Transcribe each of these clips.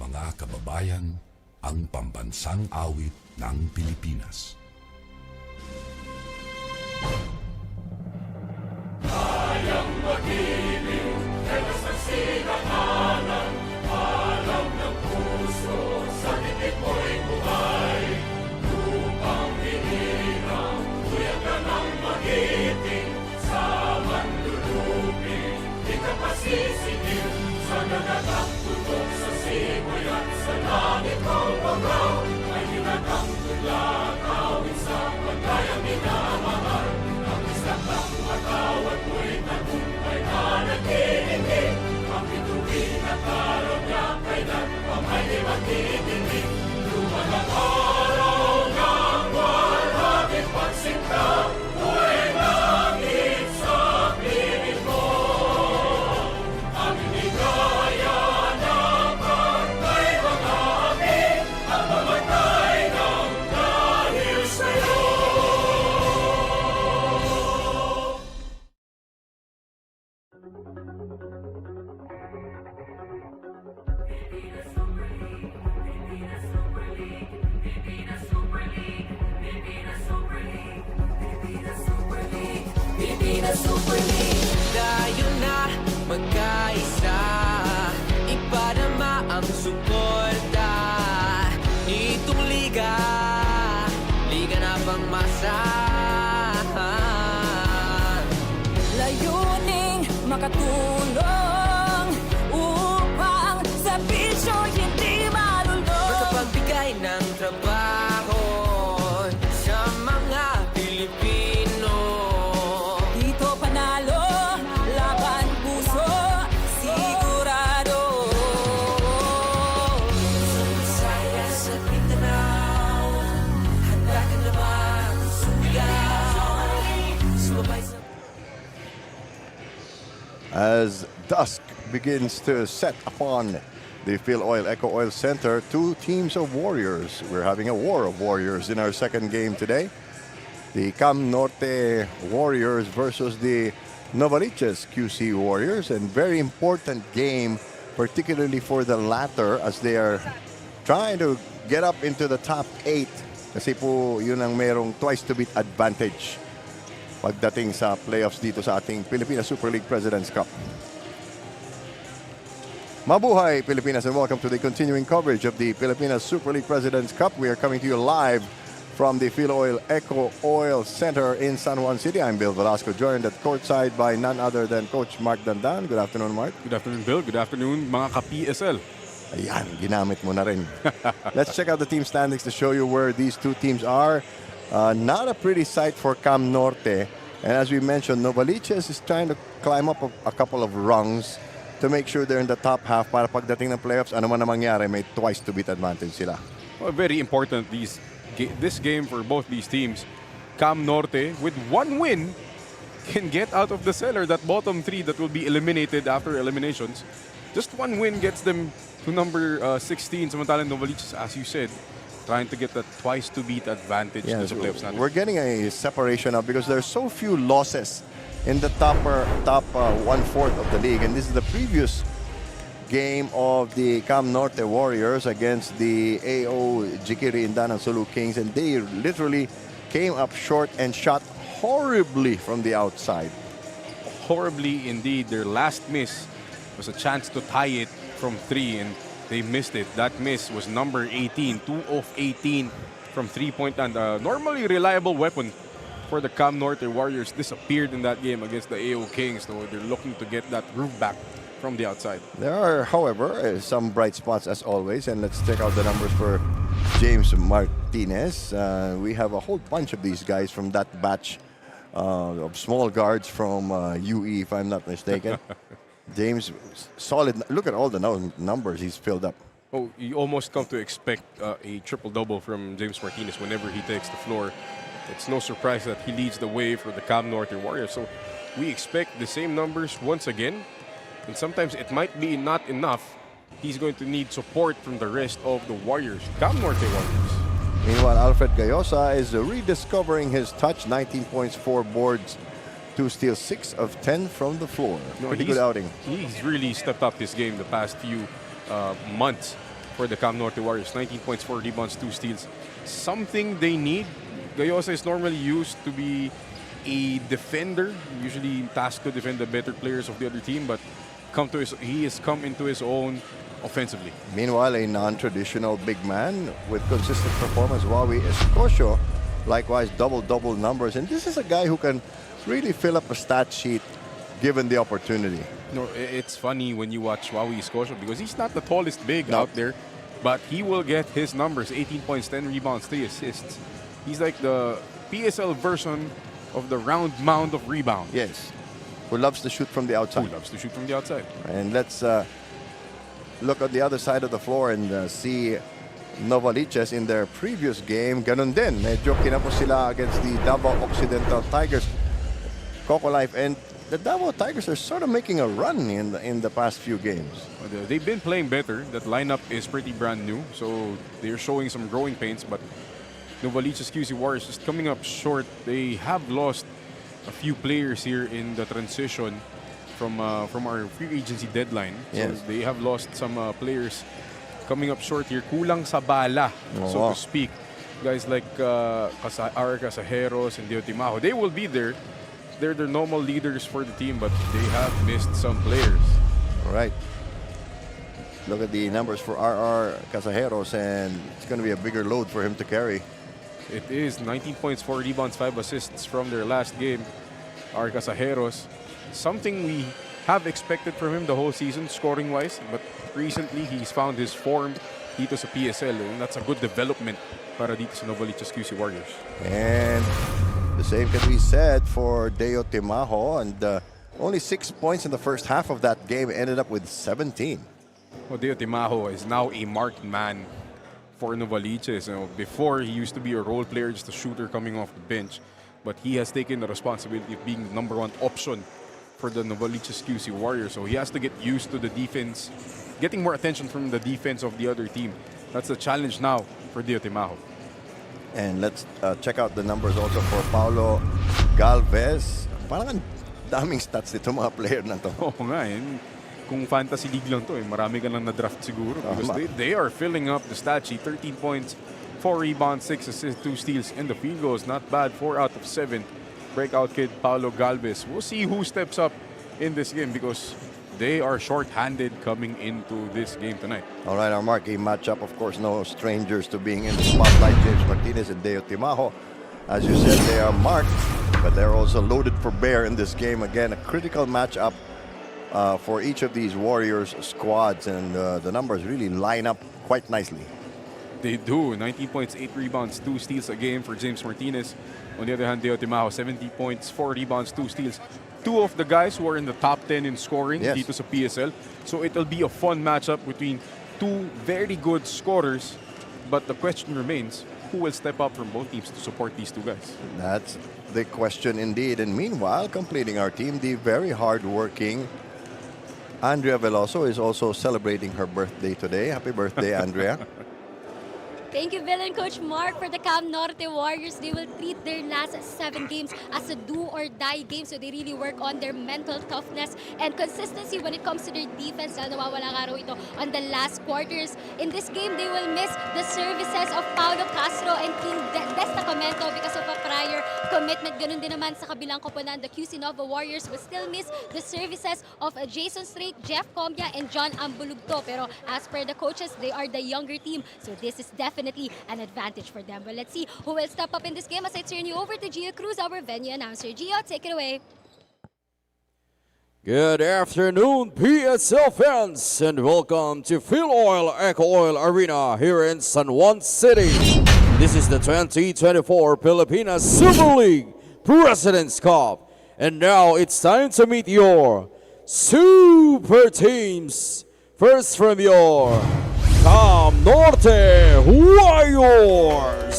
mga kababayan, ang pambansang awit ng Pilipinas. Kayang mag-ibig, helas ng sinakanan, alam ng puso, sa titik mo'y buhay. Lupang hinirang, kuya ka ng magiting, sa manlulupin, di ka pasisingil, sa nagatang tutok sa simoy at sa langit kong pagaw, ay hinatang tula, kawin sa pagkayang minamahal. Ang isang ng matawad mo'y tagumpay na naghihingi, ang bituin at araw niya kailan pa may di magtitingin. Luman ang araw ng walhati pagsinta, mo'y langit sa piling mo. Ang inigaya na pagkay mga amin, ang mamatay ng dahil sa'yo. Tayo na magkaisa, ipadama ang suporta nitong liga, liga na pangmasahan. Layuning makatulong upang sa bisyo hindi malulong. Makapagbigay ng trabaho sa mga Pilipino. Dito panalo, laban puso, sigurado. Sa Visayas at Mindanao, handa ka na magsugaw. Sumabay sa As dusk begins to set upon the Phil Oil Eco Oil Center, two teams of warriors. We're having a war of warriors in our second game today. The Cam Norte Warriors versus the Novaliches QC Warriors, and very important game, particularly for the latter as they are trying to get up into the top 8 kasi po yun ang merong twice to beat advantage pagdating sa playoffs dito sa ating Pilipinas Super League President's Cup. Mabuhay Pilipinas, and welcome to the continuing coverage of the Pilipinas Super League President's Cup. We are coming to you live from the Phil Oil Eco Oil Center in San Juan City. I'm Bill Velasco, joined at courtside by none other than Coach Mark Dandan. Good afternoon, Mark. Good afternoon, Bill. Good afternoon, mga ka-PSL. Ayan, ginamit mo na rin. Let's check out the team standings to show you where these two teams are. Not a pretty sight for Cam Norte. And as we mentioned, Novaliches is trying to climb up a couple of rungs to make sure they're in the top half para pagdating ng playoffs, ano man na mangyari, may twice to beat advantage sila. Well, very important this game for both these teams. Cam Norte, with one win, can get out of the cellar, that bottom 3 that will be eliminated after eliminations. Just one win gets them to number 16. Samantalang Novaliches, as you said, trying to get that twice to beat advantage to the playoffs. We're getting a separation now because there's so few losses in the top 1/4 of the league, and this is the previous game of the Cam Norte Warriors against the AO Jikiri Indanan Sulu Kings, and they literally came up short and shot horribly from the outside. Horribly indeed. Their last miss was a chance to tie it from 3, and they missed it. That miss was number 18, 2 of 18 from 3-point land. Normally reliable weapon for the Cam Norte Warriors disappeared in that game against the AO Kings. So they're looking to get that groove back from the outside. There are, however, some bright spots as always, and let's check out the numbers for James Martinez. We have a whole bunch of these guys from that batch of small guards from UE, if I'm not mistaken. James, solid. Look at all the numbers he's filled up. Oh, you almost come to expect a triple-double from James Martinez whenever he takes the floor. It's no surprise that he leads the way for the Cam Norte Warriors. So we expect the same numbers once again. And sometimes it might be not enough. He's going to need support from the rest of the Warriors, Cam Norte Warriors. Meanwhile, Alfred Gayosa is rediscovering his touch. 19 points, 4 boards, 2 steals, 6 of 10 from the floor. Pretty good outing. He's really stepped up this game the past few months for the Cam Norte Warriors. 19 points, 4 rebounds, 2 steals. Something they need. Gayosa is normally used to be a defender, usually tasked to defend the better players of the other team, but he has come into his own offensively. Meanwhile, a non-traditional big man with consistent performance, Wawi Escocio, likewise double-double numbers. And this is a guy who can really fill up a stat sheet given the opportunity. No, it's funny when you watch Wawi Escocio because he's not the tallest big No. out there, but he will get his numbers: 18 points, 10 rebounds, 3 assists. He's like the PSL version of the round mound of rebound. Yes, who loves to shoot from the outside. Who loves to shoot from the outside. And let's look at the other side of the floor and see Novaliches in their previous game. Ganun din, medyo kinapos sila against the Davao Occidental Tigers. Coco Life, and the Davao Tigers are sort of making a run in the past few games. They've been playing better. That lineup is pretty brand new, so they're showing some growing pains. But Novaliches QC Warriors just coming up short. They have lost a few players here in the transition from our free agency deadline. Yes. So they have lost some players coming up short here. Kulang sa bala, so to speak. Guys like Casajeros and Diotimajo, they will be there. They're the normal leaders for the team, but they have missed some players. All right. Look at the numbers for RR Casajeros, and it's going to be a bigger load for him to carry. It is 19 points, 4 rebounds, 5 assists from their last game. RR Casajeros, something we have expected from him the whole season, scoring-wise, but recently he's found his form dito sa PSL, and that's a good development para dito sa Novaliches QC Warriors. And the same can be said for Deo Timajo, and only 6 points in the first half of that game, ended up with 17. Well, Deo Timajo is now a marked man for Novaliches. You know, before, he used to be a role player, just a shooter coming off the bench, but he has taken the responsibility of being the #1 option for the Novaliches QC Warriors. So he has to get used to the defense, getting more attention from the defense of the other team. That's the challenge now for Deo Timajo. And let's check out the numbers also for Paulo Galvez. Parang ang daming stats nito mga player na to. Oo nga, kung fantasy league lang to, marami ka lang na-draft siguro. Because they are filling up the stat sheet. 13 points, 4 rebounds, 6 assists, 2 steals, and the field goal is not bad. 4 out of 7. Breakout kid Paulo Galvez. We'll see who steps up in this game because they are short-handed coming into this game tonight. All right, our marquee matchup, of course, no strangers to being in the spotlight. James Martinez and Deo Timajo. As you said, they are marked, but they're also loaded for bear in this game. Again, a critical matchup for each of these Warriors squads, and the numbers really line up quite nicely. They do. 19 points, 8 rebounds, 2 steals a game for James Martinez. On the other hand, Deo Timajo, 70 points, 4 rebounds, 2 steals. 2 of the guys who are in the top 10 in scoring dito sa PSL. So it'll be a fun matchup between 2 very good scorers. But the question remains, who will step up from both teams to support these 2 guys? That's the question indeed. And meanwhile, completing our team, the very hard-working Andrea Veloso is also celebrating her birthday today. Happy birthday, Andrea. Thank you, Bill and Coach Mark. For the Cam Norte Warriors, they will treat their last 7 games as a do-or-die game. So they really work on their mental toughness and consistency when it comes to their defense. Nawawala nga raw ito on the last quarters. In this game, they will miss the services of Paulo Castro and King Destacamento because of a prior commitment. Ganun din naman sa kabilang koponan, the QC Nova Warriors will still miss the services of Jason Strait, Jeff Combia, and John Ambulugto. Pero as per the coaches, they are the younger team. So this is definitely an advantage for them. But let's see who will step up in this game as I turn you over to Gio Cruz, our venue announcer. Gio, take it away. Good afternoon, PSL fans, and welcome to Phil Oil Eco Oil Arena here in San Juan City. This is the 2024 Pilipinas Super League President's Cup. And now it's time to meet your super teams. First from your Cam Norte Warriors.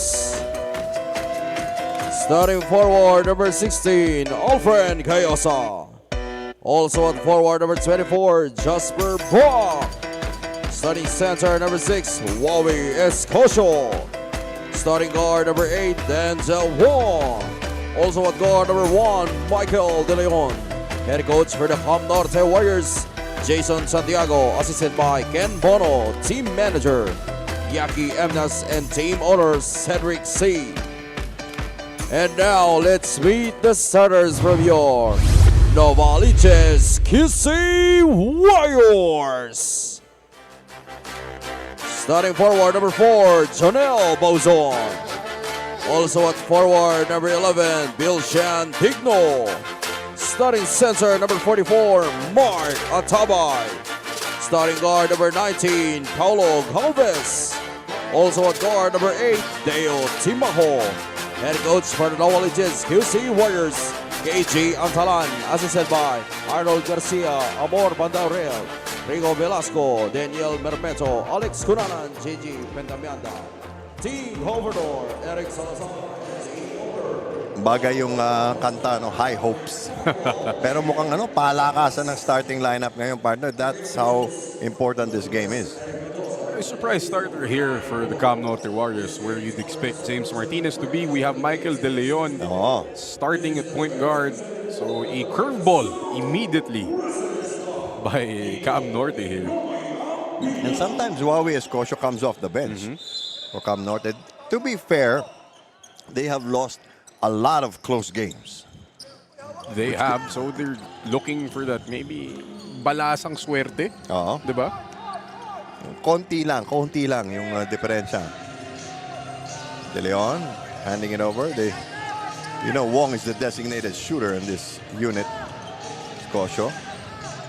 Starting forward, number 16, Alfred Cayosa. Also at forward, number 24, Jasper Brock. Starting center, number 6, Wawi Escocio. Starting guard, number 8, Denzel Wong. Also at guard, number 1, Michael De Leon. Head coach for the Cam Norte Warriors, Jason Santiago, assisted by Ken Bono, team manager, Yaki Emnas, and team owner Cedric C. And now let's meet the starters from your Novaliches QC Warriors. Starting forward, number 4, Jonel Bozon. Also at forward, number 11, Bill Shan Digno. Starting center, number 44, Mark Atabay. Starting guard, number 19, Paulo Galvez. Also at guard, number 8, Deo Timaho. Head coach for the Novaliches QC Warriors, KG Antalan, assisted by Arnold Garcia, Amor Bandaurel, Rigo Velasco, Daniel Mermeto, Alex Cunanan, JG Pentamianda, Team Hoverdor, Eric Salazar. Bagay yung kanta, no? High Hopes. Pero mukhang palakasan ng starting lineup ngayon, partner. That's how important this game is. A surprise starter here for the Cam Norte Warriors, where you'd expect James Martinez to be. We have Michael De Leon starting at point guard. So a curveball immediately by Cam Norte here. And sometimes Huawei Escocio comes off the bench for Cam Norte. To be fair, they have lost a lot of close games. They have, so they're looking for that maybe balasang swerte. Diba? Konti lang yung diferensya. De Leon handing it over. Wong is the designated shooter in this unit. Escocio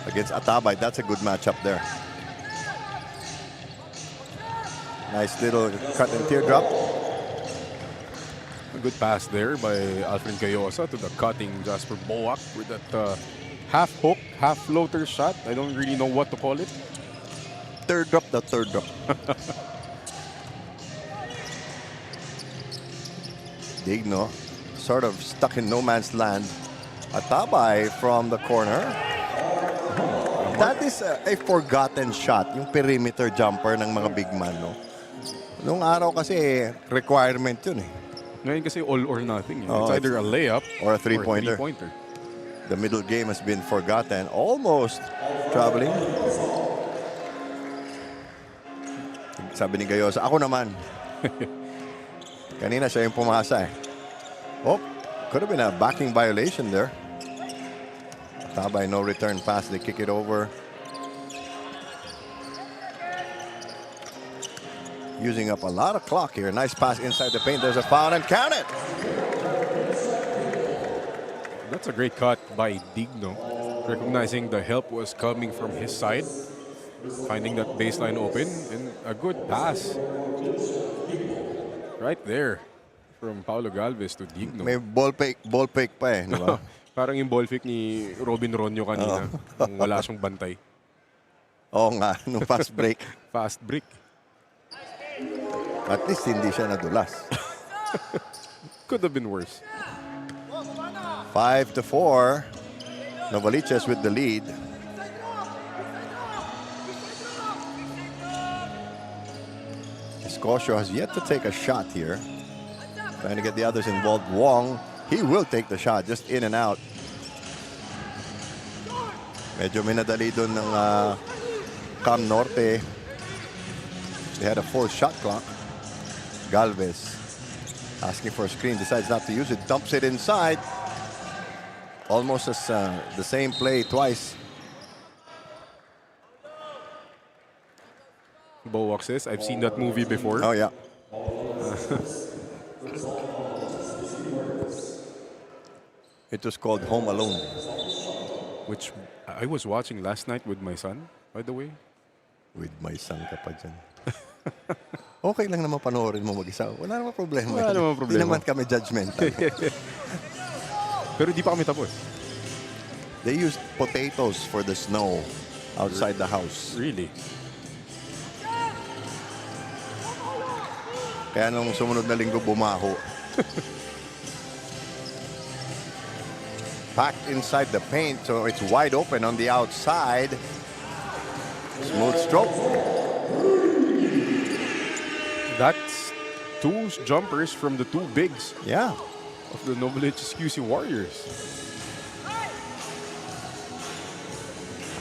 against Atabay. That's a good matchup there. Nice little cut and teardrop. A good pass there by Alfred Gayosa to the cutting Jasper Boak with that half hook, half floater shot. I don't really know what to call it. Third drop. Digno sort of stuck in no man's land. Atabay from the corner. That is a forgotten shot, yung perimeter jumper ng mga big man, no? Nung araw kasi requirement yun eh. Ngayon kasi all or nothing. It's either a layup or a three-pointer. The middle game has been forgotten. Almost traveling. Sabi ni Gayosa, ako naman. Kanina siya yung pumasa eh. Could have been a backing violation there. Tabay, no return pass. They kick it over. Using up a lot of clock here. Nice pass inside the paint. There's a foul and count it. That's a great cut by Digno. Recognizing the help was coming from his side. Finding that baseline open and a good pass. Right there from Paulo Galvez to Digno. May ball fake pa eh, di ba? Parang yung ball fake ni Robin Ronyo kanina. Nung wala siyang bantay. Oo nga, nung fast break. Fast break. At least hindi siya nadulas. Could have been worse. 5-4. Novaliches with the lead. Escocio has yet to take a shot here. Trying to get the others involved. Wong, he will take the shot, just in and out. Medyo minadali doon ng Cam Norte. They had a full shot clock. Galvez asking for a screen, decides not to use it, dumps it inside. Almost as the same play twice. Boak says, I've seen that movie before. Oh, yeah. It was called Home Alone. Which I was watching last night with my son, by the way. With my son ka pa dyan. Okay lang naman panoorin mo mag-isa. Wala naman problema. Wala naman problema. Hindi naman kami judgmental. Pero di pa kami tapos. They used potatoes for the snow outside the house. Really? Kaya nung sumunod na linggo, bumaho. Packed inside the paint, so it's wide open on the outside. Smooth stroke. That's two jumpers from the two bigs. Yeah. Of the Novaliches QC Warriors.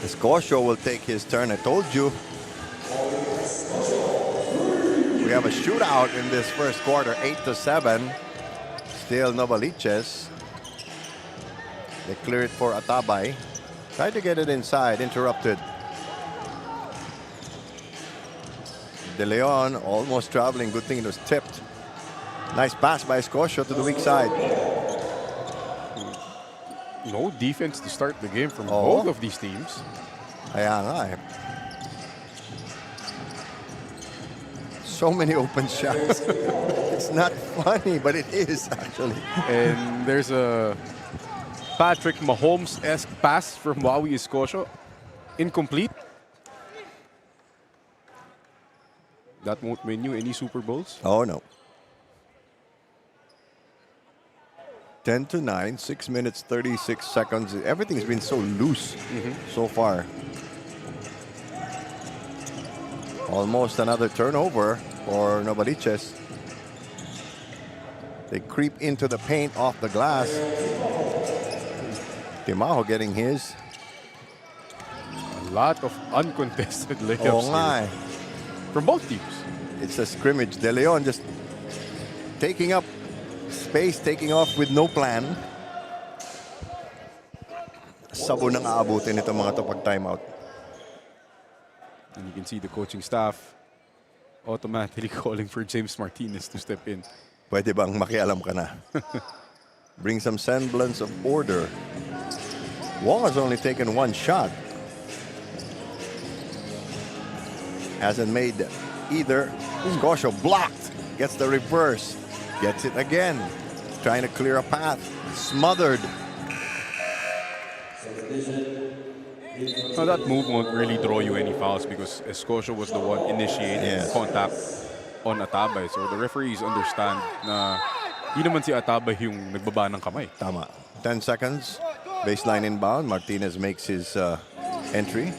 Escocio will take his turn. I told you. We have a shootout in this first quarter, 8-7. Still Novaliches. They clear it for Atabay. Tried to get it inside, interrupted. De Leon almost traveling. Good thing it was tipped. Nice pass by Escocio to the weak side. No defense to start the game from both of these teams. Ayan nga eh. So many open shots. It's not funny, but it is actually. And there's a Patrick Mahomes-esque pass from Wawi Escocio. Incomplete. That won't win you any Super Bowls. Oh no. 10-9, 6 minutes, 36 seconds. Everything's been so loose so far. Almost another turnover for Novaliches. They creep into the paint off the glass. Timaho getting his. A lot of uncontested layups nga here from both teams. It's a scrimmage. De Leon just taking up space, taking off with no plan. Sabo nang aabutin itong mga to pag timeout. And you can see the coaching staff automatically calling for James Martinez to step in. Pwede bang makialam ka na? Bring some semblance of order. Wong has only taken one shot. Hasn't made either. Escocio blocked. Gets the reverse. Gets it again. Trying to clear a path. Smothered. Now that move won't really draw you any fouls because Escocio was the one initiating contact on Atabay. So the referees understand na di naman si Atabay yung nagbaba ng kamay. Tama. 10 seconds. Baseline inbound. Martinez makes his entry.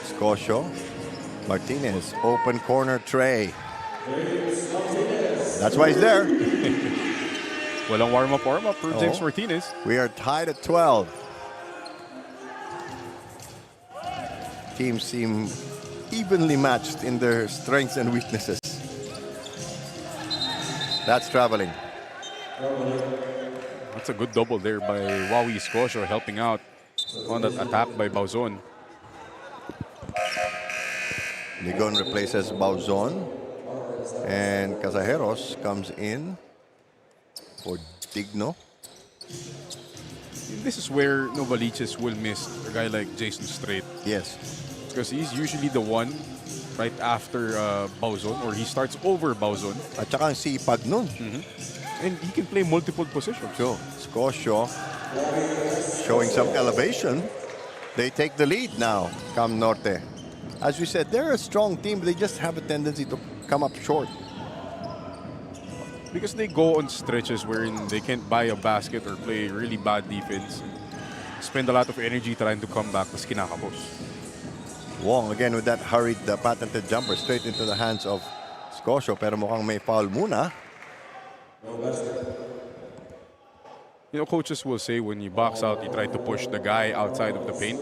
Escocio. Martinez. Open corner tray. That's why he's there. Walang warm-up for James Martinez. We are tied at 12. Teams seem evenly matched in their strengths and weaknesses. That's traveling. That's a good double there by Wawi Escocio helping out on that attack by Bauzon. Ligon replaces Bauzon. And Casajeros comes in for Digno. This is where Novaliches will miss a guy like Jason Strait. Yes. Because he's usually the one right after Bauzon, or he starts over Bauzon. At saka ang sipag nun. And he can play multiple positions. So, Escocio showing some elevation. They take the lead now, Cam Norte. As we said, they're a strong team, but they just have a tendency to come up short. Because they go on stretches wherein they can't buy a basket or play really bad defense. Spend a lot of energy trying to come back, mas kinakapos. Wong again with that hurried patented jumper straight into the hands of Escocio, pero mukhang may foul muna. You know, coaches will say when you box out, you try to push the guy outside of the paint.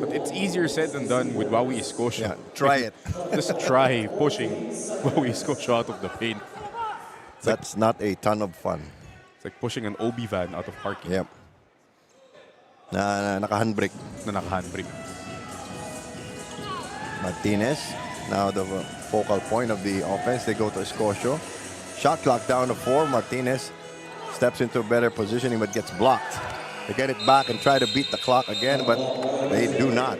But it's easier said than done with Wawi Escocio. Yeah, try it. Just try pushing Wawi Escocio out of the paint. That's not a ton of fun. It's like pushing an OB van out of parking. Yep. Naka-handbrake. Na naka-handbrake. Martinez, now the focal point of the offense. They go to Escocio. Shot clock down to 4. Martinez steps into a better positioning but gets blocked. They get it back and try to beat the clock again, but they do not.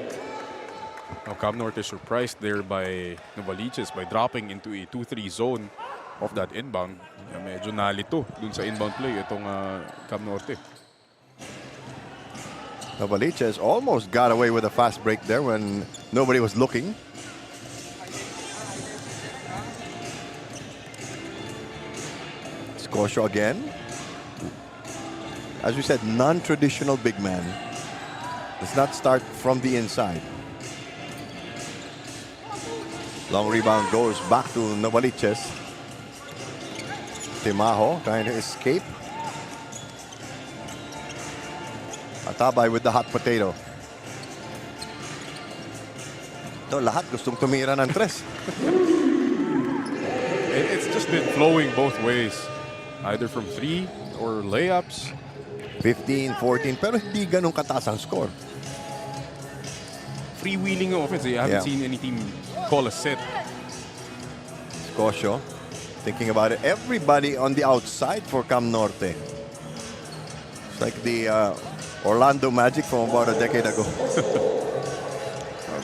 Now Cam Norte is surprised there by Novaliches by dropping into a 2-3 zone of that inbound. Medyo nalito dun sa inbound play itong Cam Norte. Novaliches almost got away with a fast break there when nobody was looking. Escocio again. As we said, non-traditional big man. Does not start from the inside. Long rebound goes back to Novaliches. Timaho trying to escape. Atabay with the hot potato. Ito, lahat gustong tumira ng tres. It's just been flowing both ways. Either from 3 or layups. 15, 14, pero hindi ganun kataas ang score. Freewheeling yung offense. I haven't Yeah. seen any team call a set. Scotia, thinking about it, everybody on the outside for Cam Norte. It's like the Orlando Magic from about a decade ago.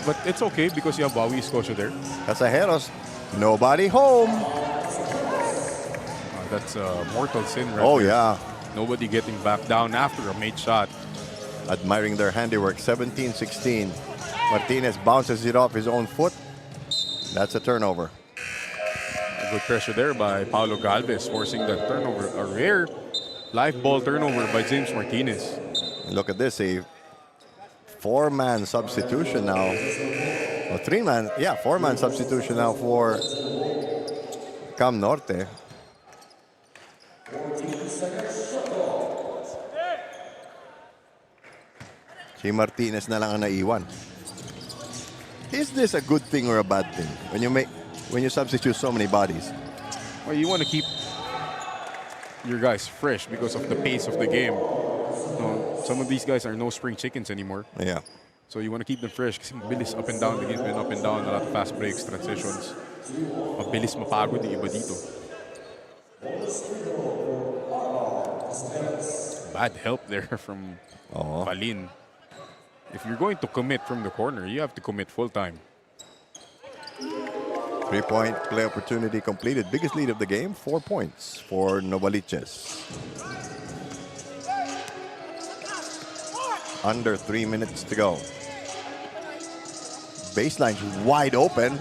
But it's okay because you have Bawi Scotia there. Casajeros, nobody home. That's a mortal sin right Oh, there. yeah. Nobody getting back down after a made shot. Admiring their handiwork. 17-16. Martinez bounces it off his own foot. That's a turnover. Good pressure there by Paulo Galvez, forcing that turnover. A rare live ball turnover by James Martinez. Look at this, a four-man substitution now. Or three-man, yeah, four-man substitution now for Cam Norte. Si Martinez na lang ang naiwan. Is this a good thing or a bad thing when you substitute so many bodies? Well, you want to keep your guys fresh because of the pace of the game. Some of these guys are no spring chickens anymore. Yeah. So you want to keep them fresh kasi mabilis up and down. The game's been up and down. A lot of fast breaks, transitions. Mabilis mapagod yung iba dito. Bad help there from Palin. If you're going to commit from the corner, you have to commit full time. 3-point play opportunity completed. Biggest lead of the game, 4 points for Novaliches. Under 3 minutes to go. Baseline's wide open,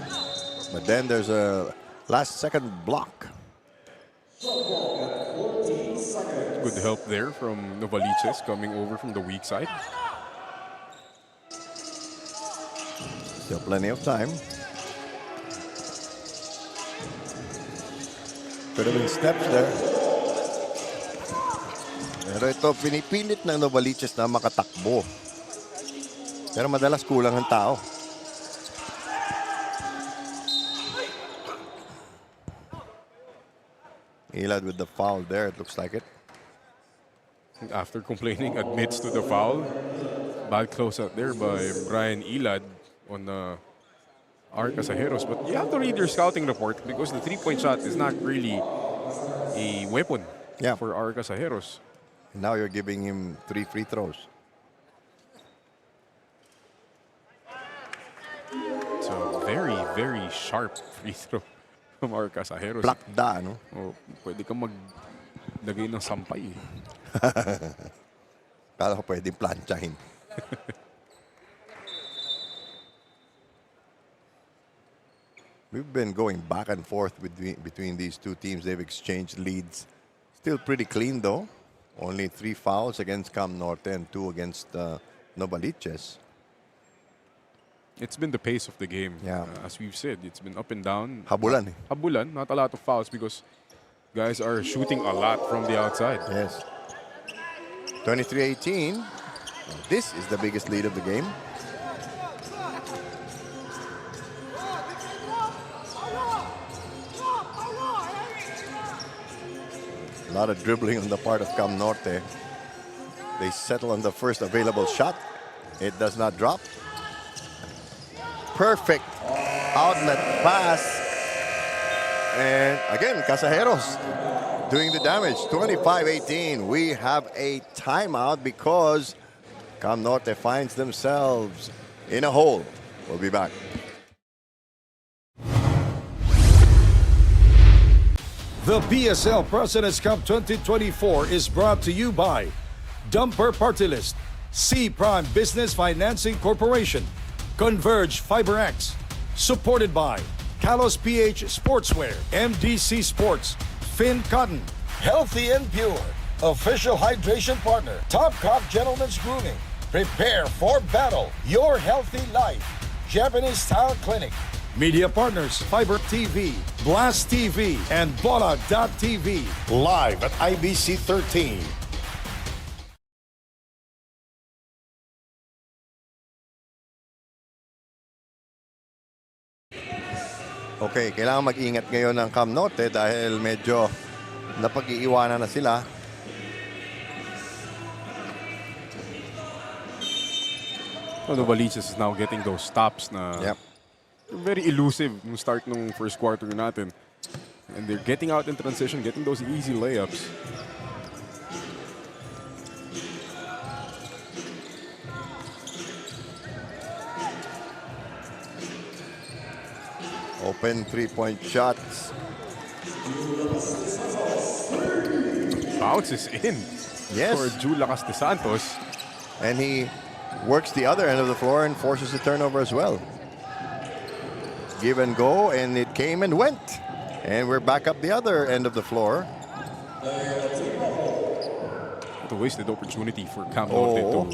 but then there's a last second block. Good help there from Novaliches coming over from the weak side. Still plenty of time. Could have been steps there. Pero ito, pinipilit ng Novaliches na makatakbo. Pero madalas kulang ang tao. Elad with the foul there, it looks like it. After complaining, admits to the foul. Bad closeout there by Brian Elad on R. Casajeros. But you have to read your scouting report because the three-point shot is not really a weapon for R. Casajeros. Now you're giving him 3 free throws. It's a very, very sharp free throw from R. Casajeros. Plakda, no? Oh, pwede kang maglagay ng sampay. Kala ko pwedeng planchahin. We've been going back and forth between these two teams. They've exchanged leads. Still pretty clean, though. Only 3 fouls against Cam Norte and 2 against Novaliches. It's been the pace of the game. Yeah. As we've said, it's been up and down. Habulan, eh. Habulan, not a lot of fouls because guys are shooting a lot from the outside. Yes. 23-18. This is the biggest lead of the game. A lot of dribbling on the part of Cam Norte. They settle on the first available shot. It does not drop. Perfect outlet pass. And again, Casajeros doing the damage. 25-18. We have a timeout because Cam Norte finds themselves in a hole. We'll be back. The PSL President's Cup 2024 is brought to you by Dumper Party List, C Prime Business Financing Corporation, Converge FiberX, supported by Kalos PH Sportswear, MDC Sports, Finn Cotton, Healthy and Pure, official hydration partner, Top Cop Gentlemen's Grooming, prepare for battle, your healthy life, Japanese Style Clinic, media partners, Fiber TV, Blast TV, and Bola.tv, live at IBC 13. Okay, kailangan mag-ingat ngayon ng Cam Norte dahil medyo napag-iiwanan na sila. Novaliches is now getting those stops na very elusive yung start ng first quarter natin. And they're getting out in transition, getting those easy layups. Open three-point shots. Bounces in Yes. for Julius de Santos. And he works the other end of the floor and forces a turnover as well. Give and go, and it came and went. And we're back up the other end of the floor. What a wasted opportunity for Cam Oo. Norte to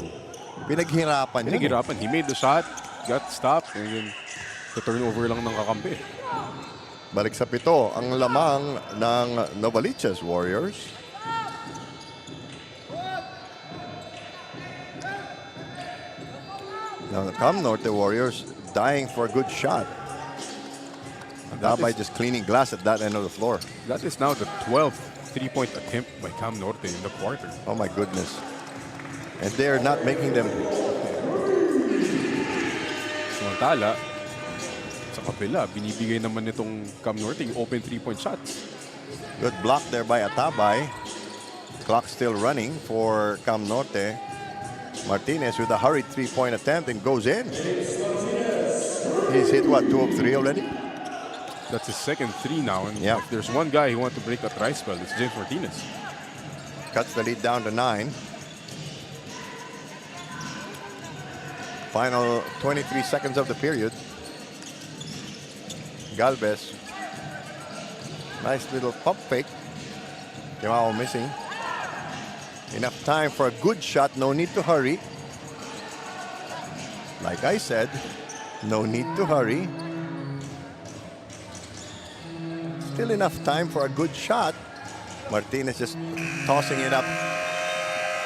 Pinaghirapan yun. pinagirapan. He made the shot, got stopped, and then the turnover lang ng kakampi. Balik sa pito, ang lamang ng Novaliches Warriors. Now the Cam Norte Warriors dying for a good shot. Dabay just cleaning glass at that end of the floor. That is now the 12th three-point attempt by Cam Norte in the quarter. Oh my goodness. And they're not making them. Samantala, sa kabila, binibigay naman nitong Cam Norte yung open three-point shots. Good block there by Atabay. Clock still running for Cam Norte. Martinez with a hurried three-point attempt and goes in. He's hit, what, 2 of 3 already? That's his second three now. And Yeah. if there's one guy who wants to break that try spell, it's James Martinez. Cuts the lead down to 9. Final 23 seconds of the period. Galvez. Nice little pump fake. Kimao missing. Enough time for a good shot. No need to hurry. Like I said, no need to hurry. Still enough time for a good shot. Martinez just tossing it up.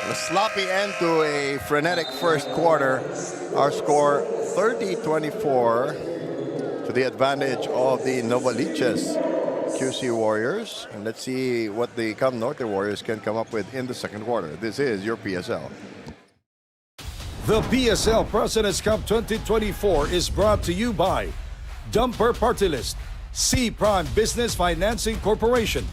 A sloppy end to a frenetic first quarter. Our score 30-24 to the advantage of the Novaliches QC Warriors. And let's see what the Cam Norte Warriors can come up with in the second quarter. This is your PSL. The PSL President's Cup 2024 is brought to you by Dumper Party List, C Prime Business Financing Corporation,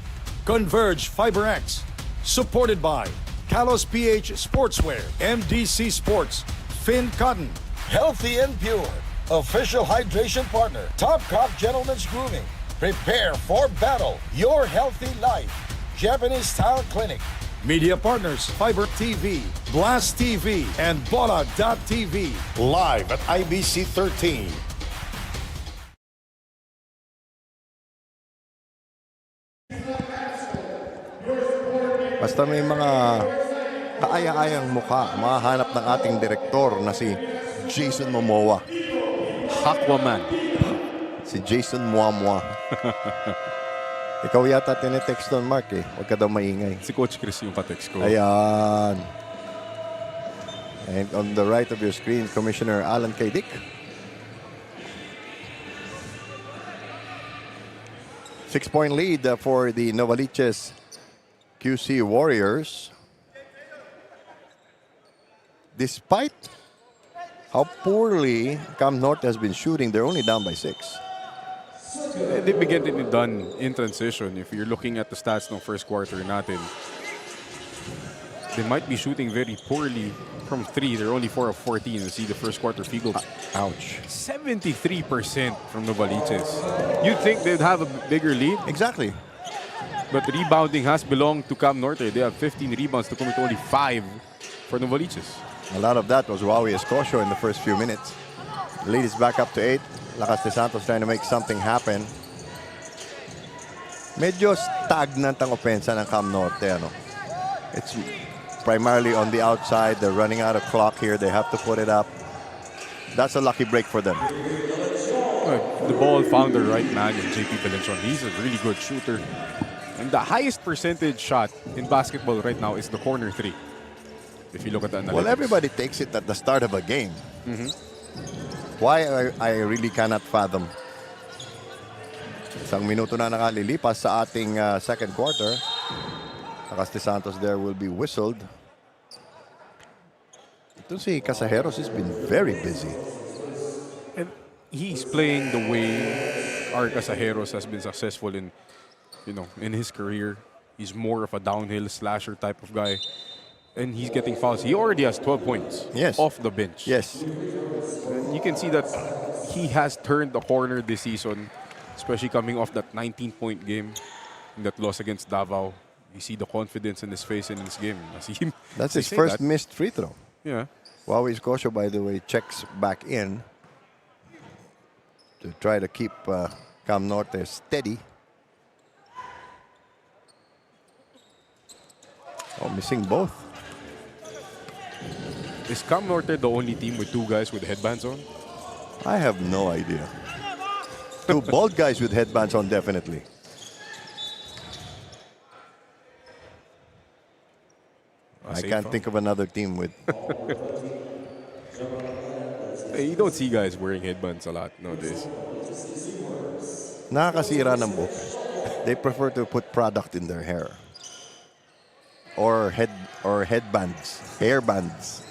Converge FiberX, supported by Kalos PH Sportswear, MDC Sports, Finn Cotton, Healthy and Pure, official hydration partner, Top Cop Gentlemen's Grooming, prepare for battle, your healthy life, Japanese Style Clinic, media partners, Fiber TV, Blast TV, and Bola.tv, live at IBC 13. Basta may mga kaaya-ayang mukha, mahanap ng ating direktor na si Jason Momoa. Aquaman. Si Jason Muamua. Ikaw yata tinetext doon, Mark, eh. Huwag ka daw maingay. Si Coach Chris yung katext ko. Ayan. And on the right of your screen, Commissioner Alan K. Dick. 6-point lead for the Novaliches QC Warriors. Despite how poorly Cam Norte has been shooting, they're only down by 6. They began to be done in transition. If you're looking at the stats ng first quarter natin, they might be shooting very poorly from 3. They're only 4 of 14. You see the first quarter field goal. Ouch. 73% from Novaliches. You'd think they'd have a bigger lead, Exactly. but rebounding has belonged to Cam Norte. They have 15 rebounds to commit to only 5 for Novaliches. A lot of that was Wawi Escocio in the first few minutes. The lead is back up to 8. Lakas de Santos trying to make something happen. Medyo stagnant ang opensa ng Cam Norte. Ano? It's primarily on the outside. They're running out of clock here. They have to put it up. That's a lucky break for them. The ball found the right man in JP Belenchon. He's a really good shooter. And the highest percentage shot in basketball right now is the corner 3. If you look at the analytics. Well, everybody takes it at the start of a game. Why I really cannot fathom. Isang minuto na nakalilipas sa ating second quarter. Casti Santos there will be whistled. Ito si Casajeros has been very busy. And he's playing the way our Casajeros has been successful in, in his career. He's more of a downhill slasher type of guy. And he's getting fouls. He already has 12 points off the bench. Yes. And you can see that he has turned the corner this season, especially coming off that 19-point game in that loss against Davao. You see the confidence in his face in this game. That's his first missed free throw. Yeah. Wawi Escocio, by the way, checks back in to try to keep Cam Norte steady. Oh, missing both. Is Cam Norte the only team with two guys with headbands on? I have no idea. Two bald guys with headbands on, definitely. I can't think of another team with... You don't see guys wearing headbands a lot nowadays. Nakakasira ng buhok. They prefer to put product in their hair. Or headbands, hairbands.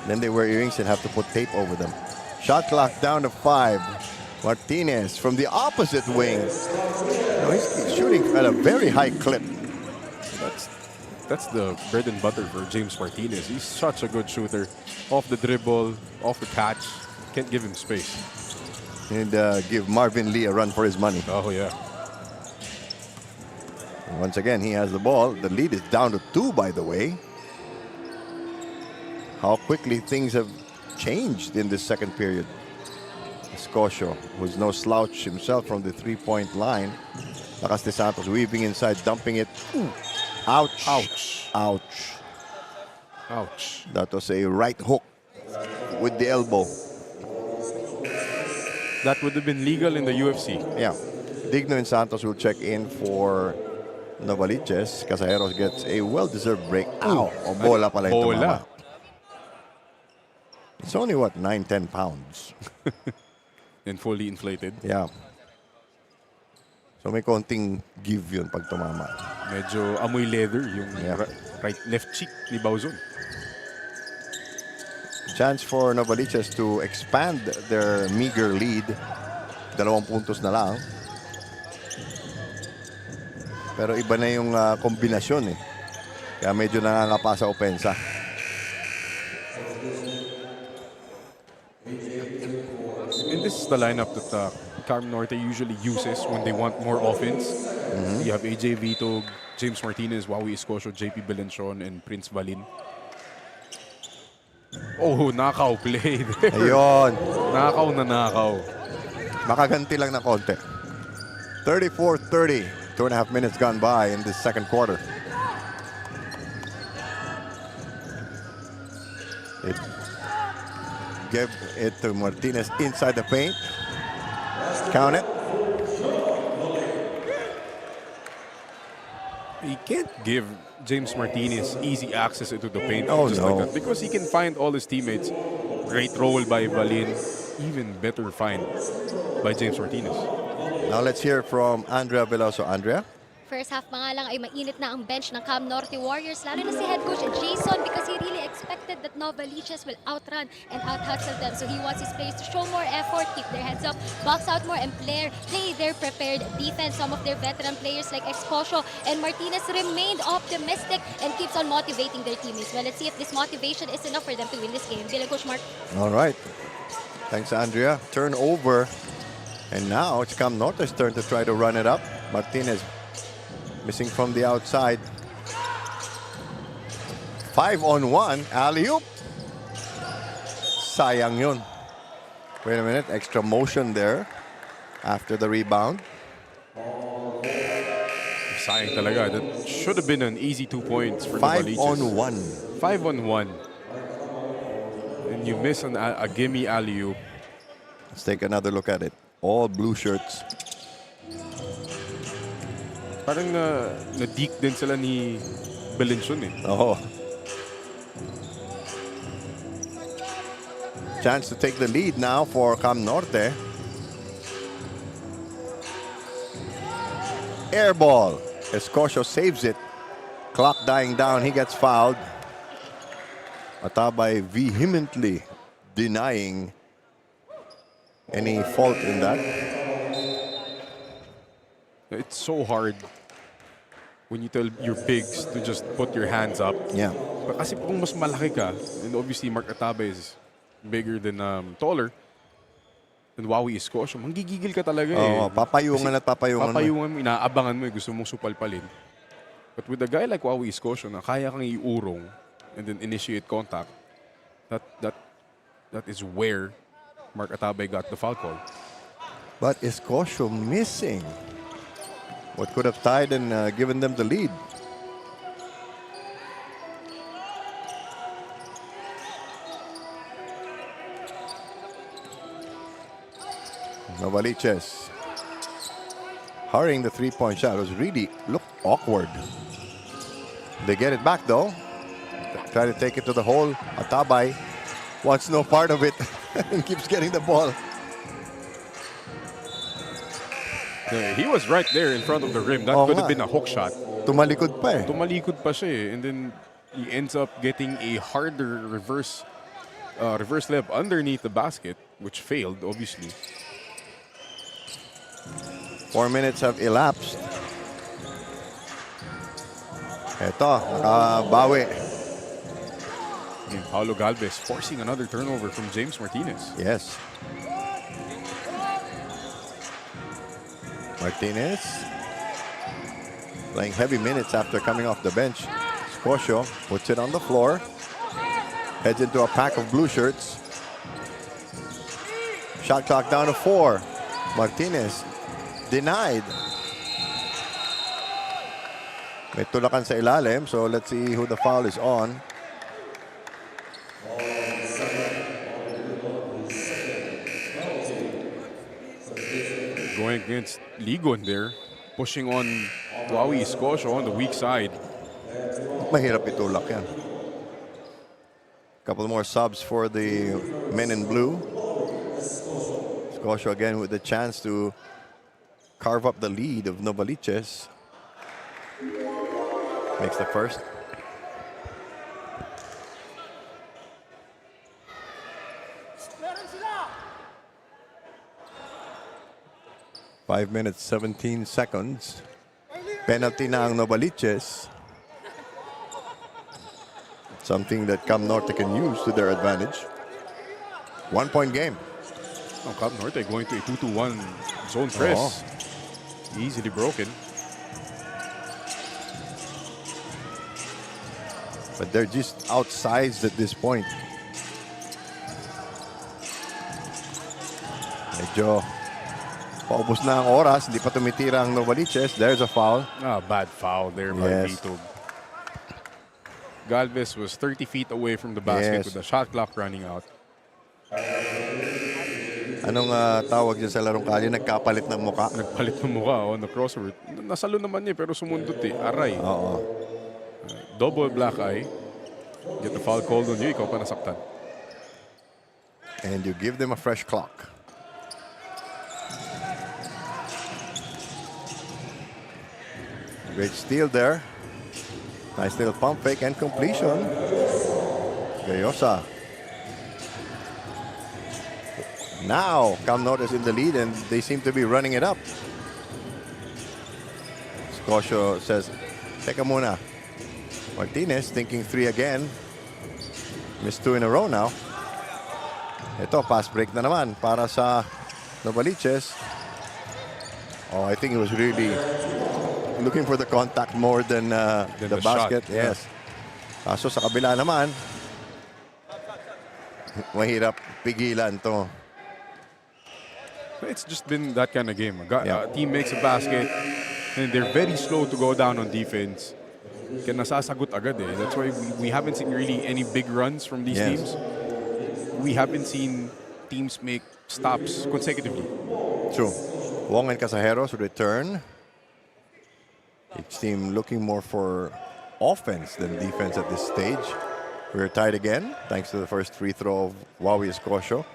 Then they wear earrings and have to put tape over them. Shot clock down to 5. Martinez from the opposite wing. He's shooting at a very high clip. That's the bread and butter for James Martinez. He's such a good shooter. Off the dribble, off the catch. Can't give him space. And give Marvin Lee a run for his money. Oh, yeah. And once again, he has the ball. The lead is down to 2, by the way. How quickly things have changed in this second period. Escocio, who's no slouch himself from the three-point line. Casti Santos weaving inside, dumping it. Ooh. Ouch. Ouch. Ouch. Ouch. That was a right hook with the elbow. That would have been legal in the UFC. Yeah. Digno and Santos will check in for Novaliches. Casajeros gets a well-deserved break. Ow. O bola pala ito, mama. It's only, what, 9-10 pounds? And fully inflated. Yeah. So may konting give yun pag tumama. Medyo amoy leather yung left cheek ni Bauzon. Chance for Novaliches to expand their meager lead. 2 puntos na lang. Pero iba na yung kombinasyon eh. Kaya medyo nangangapa sa opensa. And this is the lineup that Cam Norte usually uses when they want more offense. You have AJ Vito, James Martinez, Wawi Escocio, JP Belenchon, and Prince Valin. Oh, nakaw play there. Ayun. Nakaw na nakaw. Makaganti lang na konti. 34-30. 2.5 minutes gone by in this second quarter. Give it to Martinez inside the paint. Count it. He can't give James Martinez easy access into the paint Oh, just no. like that because he can find all his teammates. Great roll by Valin. Even better find by James Martinez. Now let's hear from Andrea Veloso. Andrea? First half pa nga lang ay mainit na ang bench ng Cam Norte Warriors, lalo na si head coach Jason because he really expected that Novaliches will outrun and out-hustle them. So he wants his players to show more effort, keep their heads up, box out more, and play their prepared defense. Some of their veteran players like Escocio and Martinez remained optimistic and keeps on motivating their teammates. Well, let's see if this motivation is enough for them to win this game. Bilang Coach Mark. All right. Thanks, Andrea. Turnover. And now it's Cam Norte's turn to try to run it up. Martinez missing from the outside. 5-on-1. Alley-oop. Sayang yun. Wait a minute. Extra motion there after the rebound. Sayang talaga. That should have been an easy 2 points for Novaliches. 5-on-1. 5-on-1. And you miss a gimme alley-oop. Let's take another look at it. All blue shirts. Parang na-deek din sila ni Belenchon eh. Oh. Chance to take the lead now for Cam Norte. Air ball. Escocio saves it. Clock dying down. He gets fouled. Atabay vehemently denying any fault in that. It's so hard when you tell your bigs to just put your hands up. Yeah. Kasi kung mas malaki ka, and obviously Mark Atabay is bigger than taller than Wawi Escocio, manggigigil ka talaga Oh, eh. papayungan at papayungan. Papayungan mo, inaabangan mo, gusto mong supalpalin. But with a guy like Wawi Escocio na kaya kang iurong and then initiate contact, that is where Mark Atabay got the foul call. But Escocio missing what could have tied and given them the lead. Novaliches hurrying the three-point shot. It was really looked awkward. They get it back though. Try to take it to the hole. Atabay wants no part of it and keeps getting the ball. Yeah, he was right there in front of the rim. That Oo could have nga. been a hook shot. Tumalikod pa eh. Tumalikod pa siya eh. And then he ends up getting a harder reverse layup underneath the basket, which failed, obviously. 4 minutes have elapsed. Eto, nakabawi. And Paulo Galvez forcing another turnover from James Martinez. Yes. Martinez playing heavy minutes after coming off the bench. Escocio puts it on the floor. Heads into a pack of blue shirts. Shot clock down to 4. Martinez denied. May tulakan sa ilalim, so let's see who the foul is on. Going against Ligon there, pushing on Wawi Escocio on the weak side. Mahirap itulak yan. Couple more subs for the men in blue. Escocio again with the chance to carve up the lead of Novaliches. Makes the first. Five minutes, 17 seconds. Penalty na ang Novaliches. Something that Cam Norte can use to their advantage. 1 point game. Oh, Cam Norte going to a 2-2-1 zone press. Easily broken. But they're just outsized at this point. Medyo paubos na ang oras. Hindi pa tumitira ang Novaliches. There's a foul. Bad foul there by Yes. Vito. Galvez was 30 feet away from the basket Yes. with the shot clock running out. Anong tawag dyan sa larong kalye? Nagkapalit ng muka. Nagpalit ng mukha on the crossover. Nasalo naman niya pero sumundot eh. Aray. Oo. Double black eye. Get the foul called on you. Ikaw pa nasaktan. And you give them a fresh clock. Great steal there. Nice little pump fake and completion. Gayosa. Now, Cam Norte is in the lead and they seem to be running it up. Escocio says, teka muna. Martinez thinking 3 again. Missed 2 in a row now. Ito, pass break na naman para sa Novaliches. Oh, I think he was really looking for the contact more than the basket. Shot. Yes. Kaso sa kabila naman, mahirap pigilan to. It's just been that kind of game. A Yeah. team makes a basket and they're very slow to go down on defense. Kaya nasasagot agad eh. That's why we haven't seen really any big runs from these Yes. teams. We haven't seen teams make stops consecutively. True. Wong and Casajeros return. Each team looking more for offense than defense at this stage. We're tied again, thanks to the first free throw of Wawi Escocio.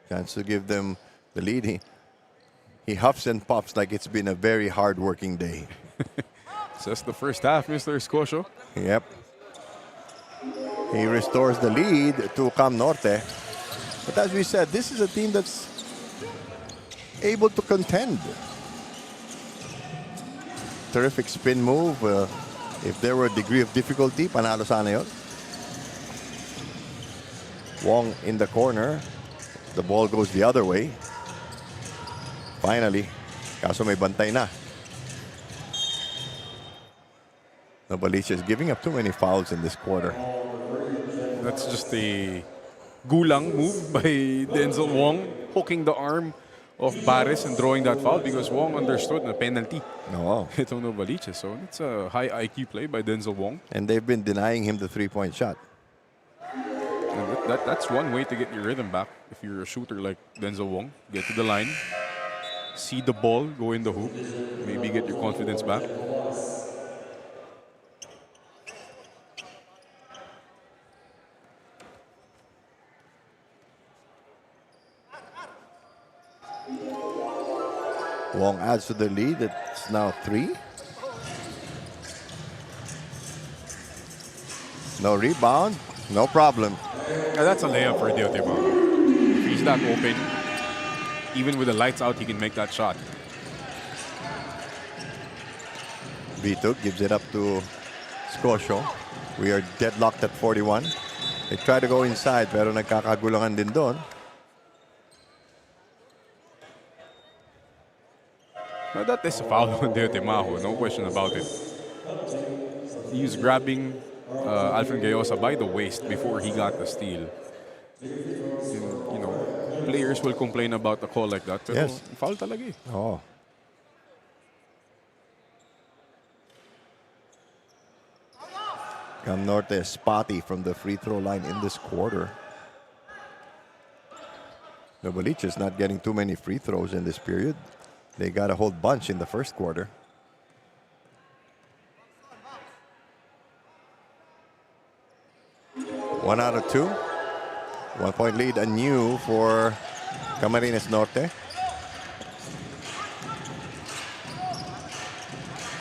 Chance to give them the lead. He huffs and puffs like it's been a very hard working day. Just the first half, Mr. Scotia. Yep. He restores the lead to Cam Norte. But as we said, this is a team that's able to contend. Terrific spin move. If there were a degree of difficulty, panalo sana yun. Wong in the corner. The ball goes the other way. Finally, kaso may bantay na. Novaliches is giving up too many fouls in this quarter. That's just a gulang move by Denzel Wong, hooking the arm of Bares and drawing that foul because Wong understood the penalty. No. Itong Novaliches. So it's a high IQ play by Denzel Wong. And they've been denying him the three-point shot. And that's one way to get your rhythm back if you're a shooter like Denzel Wong. Get to the line, see the ball, go in the hoop, maybe get your confidence back. Wong adds to the lead. It's now 3. No rebound. No problem. That's a layup for Diotema. If he's that open, even with the lights out, he can make that shot. Vito gives it up to Scotia. We are deadlocked at 41. They try to go inside pero nagkakagulangan din doon. Now that is a foul on Diotemajo, no question about it. He was grabbing Alfred Gayosa by the waist before he got the steal. And, you know, players will complain about a call like that. Pero Yes. foul talaga eh. Oh. Cam Norte is spotty from the free throw line in this quarter. Novaliches not getting too many free throws in this period. They got a whole bunch in the first quarter. One out of 2. 1 point lead anew for Camarines Norte.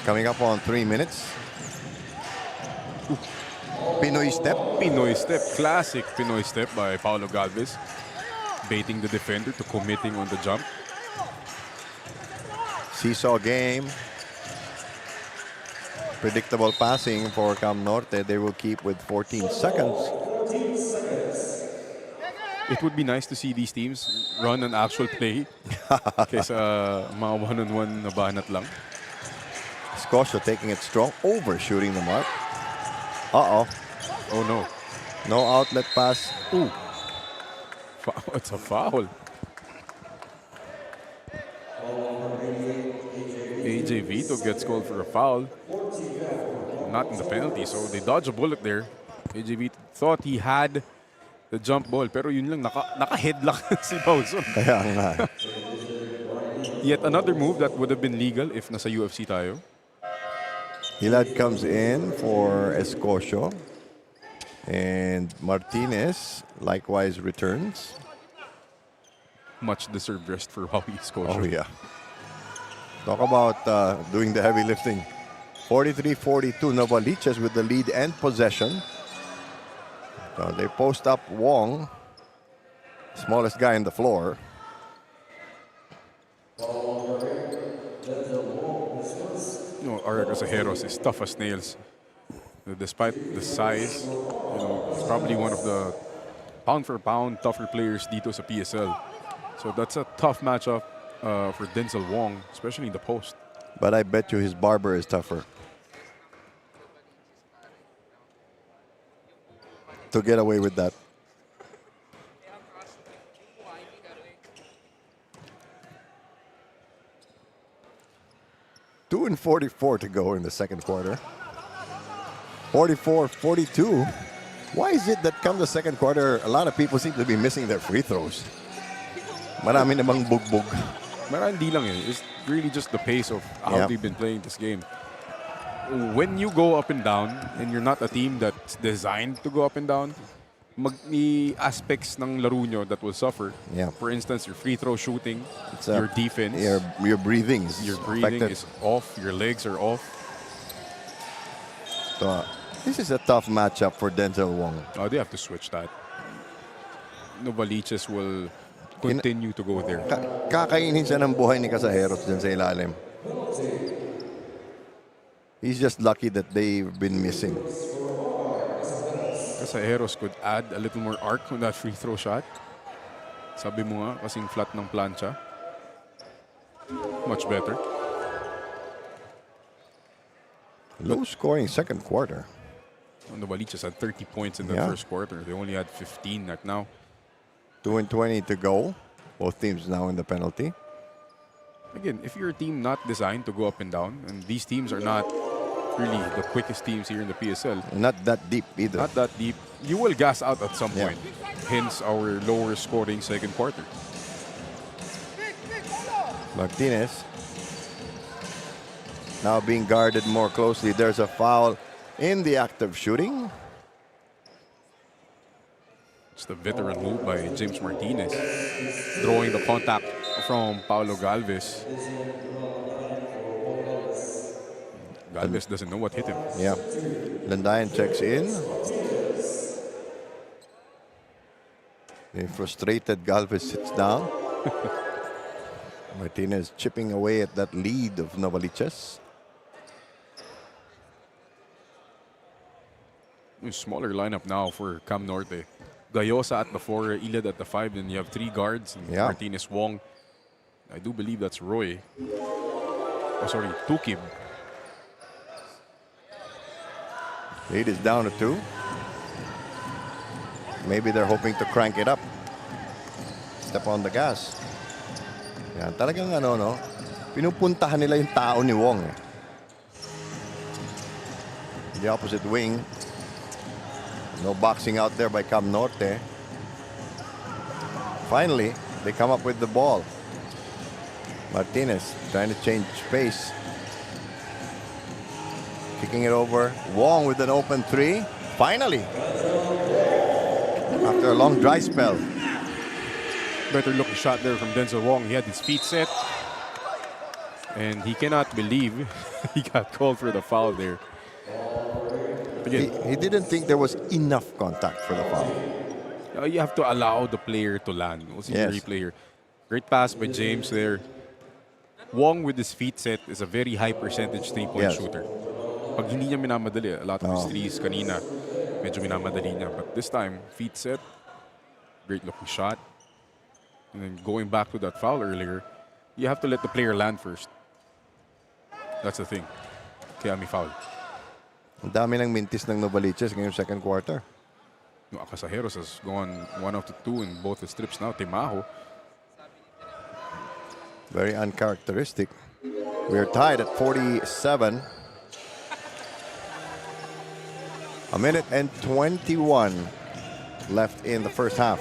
Coming up on 3 minutes. Pinoy step. Pinoy step, classic Pinoy step by Paulo Galvez. Baiting the defender to committing on the jump. Seesaw game. Predictable passing for Cam Norte. They will keep with 14 seconds. It would be nice to see these teams run an actual play kaysa mga one-on-one na banat lang. Scotia taking it strong, overshooting the mark. Uh-oh. Oh no. No outlet pass. Ooh. It's a foul. AJ Vito gets called for a foul. Not in the penalty, so they dodge a bullet there. AJ Vito thought he had the jump ball, pero yun lang, naka-head lang si Paulson. Kaya nga. Yet another move that would have been legal if nasa UFC tayo. Hilad comes in for Escocio. And Martinez likewise returns. Much deserved rest for Howie Scotia. Oh, yeah. Talk about doing the heavy lifting. 43-42, Novaliches with the lead and possession. So they post up Wong, smallest guy on the floor. You know, Ariel Casajeros is tough as nails. Despite the size, you know, he's probably one of the pound-for-pound tougher players dito sa PSL. So that's a tough matchup for Denzel Wong, especially in the post. But I bet you his barber is tougher. To get away with that. Two and 44 to go in the second quarter. 44-42. Why is it that come the second quarter, a lot of people seem to be missing their free throws? Marami namang bugbog. Marandi lang eh. It's really just the pace of how Yeah. they've been playing this game. When you go up and down, and you're not a team that's designed to go up and down, may aspects ng laro nyo that will suffer. Yeah. For instance, your free throw shooting, It's, your defense, your breathing is your breathing affected. is off, your legs are off. So, this is a tough matchup for Denzel Wong. Oh, they have to switch that. Novaliches will continue to go there. Kakainin siya ng buhay ni Casajeros dyan sa ilalim. He's just lucky that they've been missing. Casajeros could add a little more arc on that free throw shot. Sabi mo nga, kasing flat ng plancha. Much better. Low scoring second quarter. Novaliches had 30 points in the Yeah. first quarter. They only had 15 right now. 2:20 to go. Both teams now in the penalty. Again, if you're a team not designed to go up and down, and these teams are not really the quickest teams here in the PSL, Not that deep either. not that deep, you will gas out at some Yeah. point. Hence our lower scoring second quarter. Martinez now being guarded more closely. There's a foul in the act of shooting. It's the veteran move by James Martinez. Drawing the contact from Paulo Galvez. Galvez doesn't know what hit him. Yeah. Landayan checks in. The frustrated Galvez sits down. Martinez chipping away at that lead of Novaliches. A smaller lineup now for Cam Norte. Gayosa at the 4, Ilad at the 5, then you have 3 guards. And Yeah. Martinez, Wong. I do believe that's Roy. Oh, sorry, Tukib. Lead is down to 2. Maybe they're hoping to crank it up. Step on the gas. Yan, talagang ano, no? Pinupuntahan nila yung tao ni Wong. Eh. The opposite wing. No boxing out there by Cam Norte. Finally, they come up with the ball. Martinez trying to change pace. Kicking it over. Wong with an open 3. Finally. After a long dry spell. Better looking shot there from Denzel Wong. He had his feet set. And he cannot believe he got called for the foul there. Again, He didn't think there was enough contact for the foul. you have to allow the player to land. We'll see the Yes. replay here. Great pass by James there. Wong with his feet set is a very high percentage three-point Yes. shooter. Pag hindi niya minamadali, a lot of his threes kanina, medyo minamadali niya. But this time, feet set, great looking shot. And then going back to that foul earlier, you have to let the player land first. That's the thing. Kaya may foul. Ang dami ng mintis ng Novaliches ngayong second quarter. No, Casajeros has gone 1 of the 2 in both the strips now. Timaho. Very uncharacteristic. We're tied at 47. A minute and 21 left in the first half.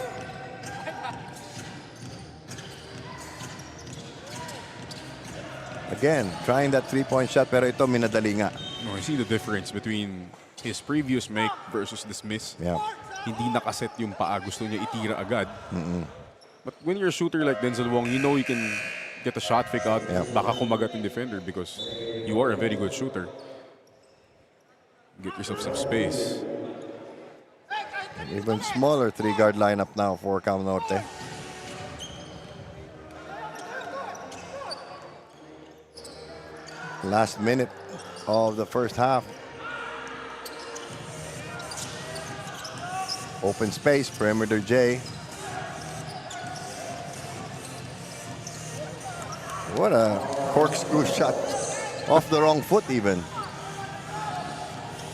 Again, trying that three-point shot pero ito minadali nga. No, you see the difference between his previous make versus this miss. Yeah. Hindi nakaset yung paa. Gusto niya itira agad. But when you're a shooter like Denzel Wong, you know you can get a shot fake out. Yeah. Baka kumagat yung defender because you are a very good shooter. Get yourself some space. An even smaller three-guard lineup now for Cam Norte. Last minute of the first half. Open space, perimeter J. What a corkscrew shot. Off the wrong foot even.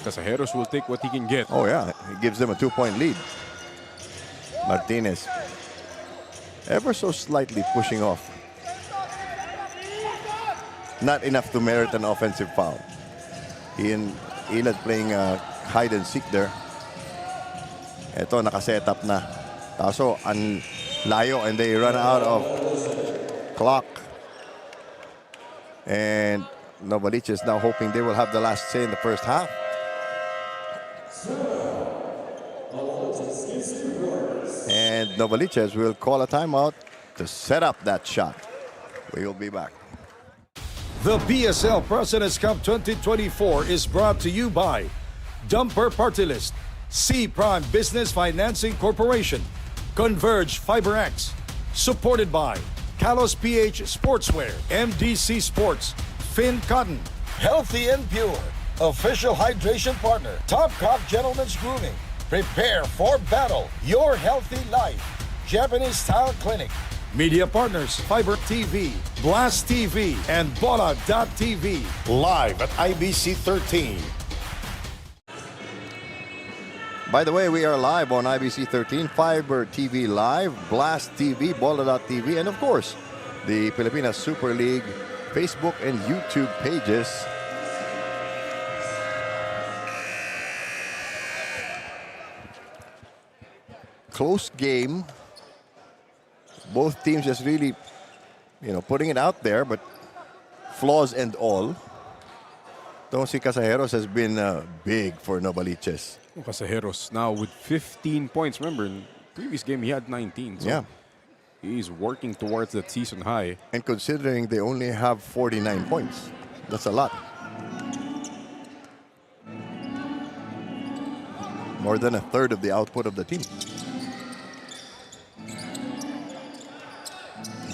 Casajeros will take what he can get. Oh yeah, it gives them a 2-point lead. Martinez ever so slightly pushing off. Not enough to merit an offensive foul. He and Ilad playing hide and seek there. Ito, nakaset up na. Kaso, ang layo and they run out of clock. And Novaliches now hoping they will have the last say in the first half. And Novaliches will call a timeout to set up that shot. We will be back. The PSL President's Cup 2024 is brought to you by Dumper Party List, C Prime Business Financing Corporation, Converge FiberX, supported by Kalos PH Sportswear, MDC Sports, Finn Cotton, Healthy and Pure, official hydration partner, Top Cop Gentlemen's Grooming, Prepare for Battle, Your Healthy Life, Japanese Style Clinic, media partners, Fiber TV, Blast TV, and Bola.tv, live at IBC 13. By the way, we are live on IBC 13, Fiber TV Live, Blast TV, Bola.tv, and of course, the Pilipinas Super League Facebook and YouTube pages. Close game. Both teams just really, putting it out there, but flaws and all. Don't see Casajeros has been big for Novaliches. Casajeros now with 15 points. Remember, in the previous game he had 19. So Yeah. he's working towards that season high. And considering they only have 49 points, that's a lot. More than a third of the output of the team.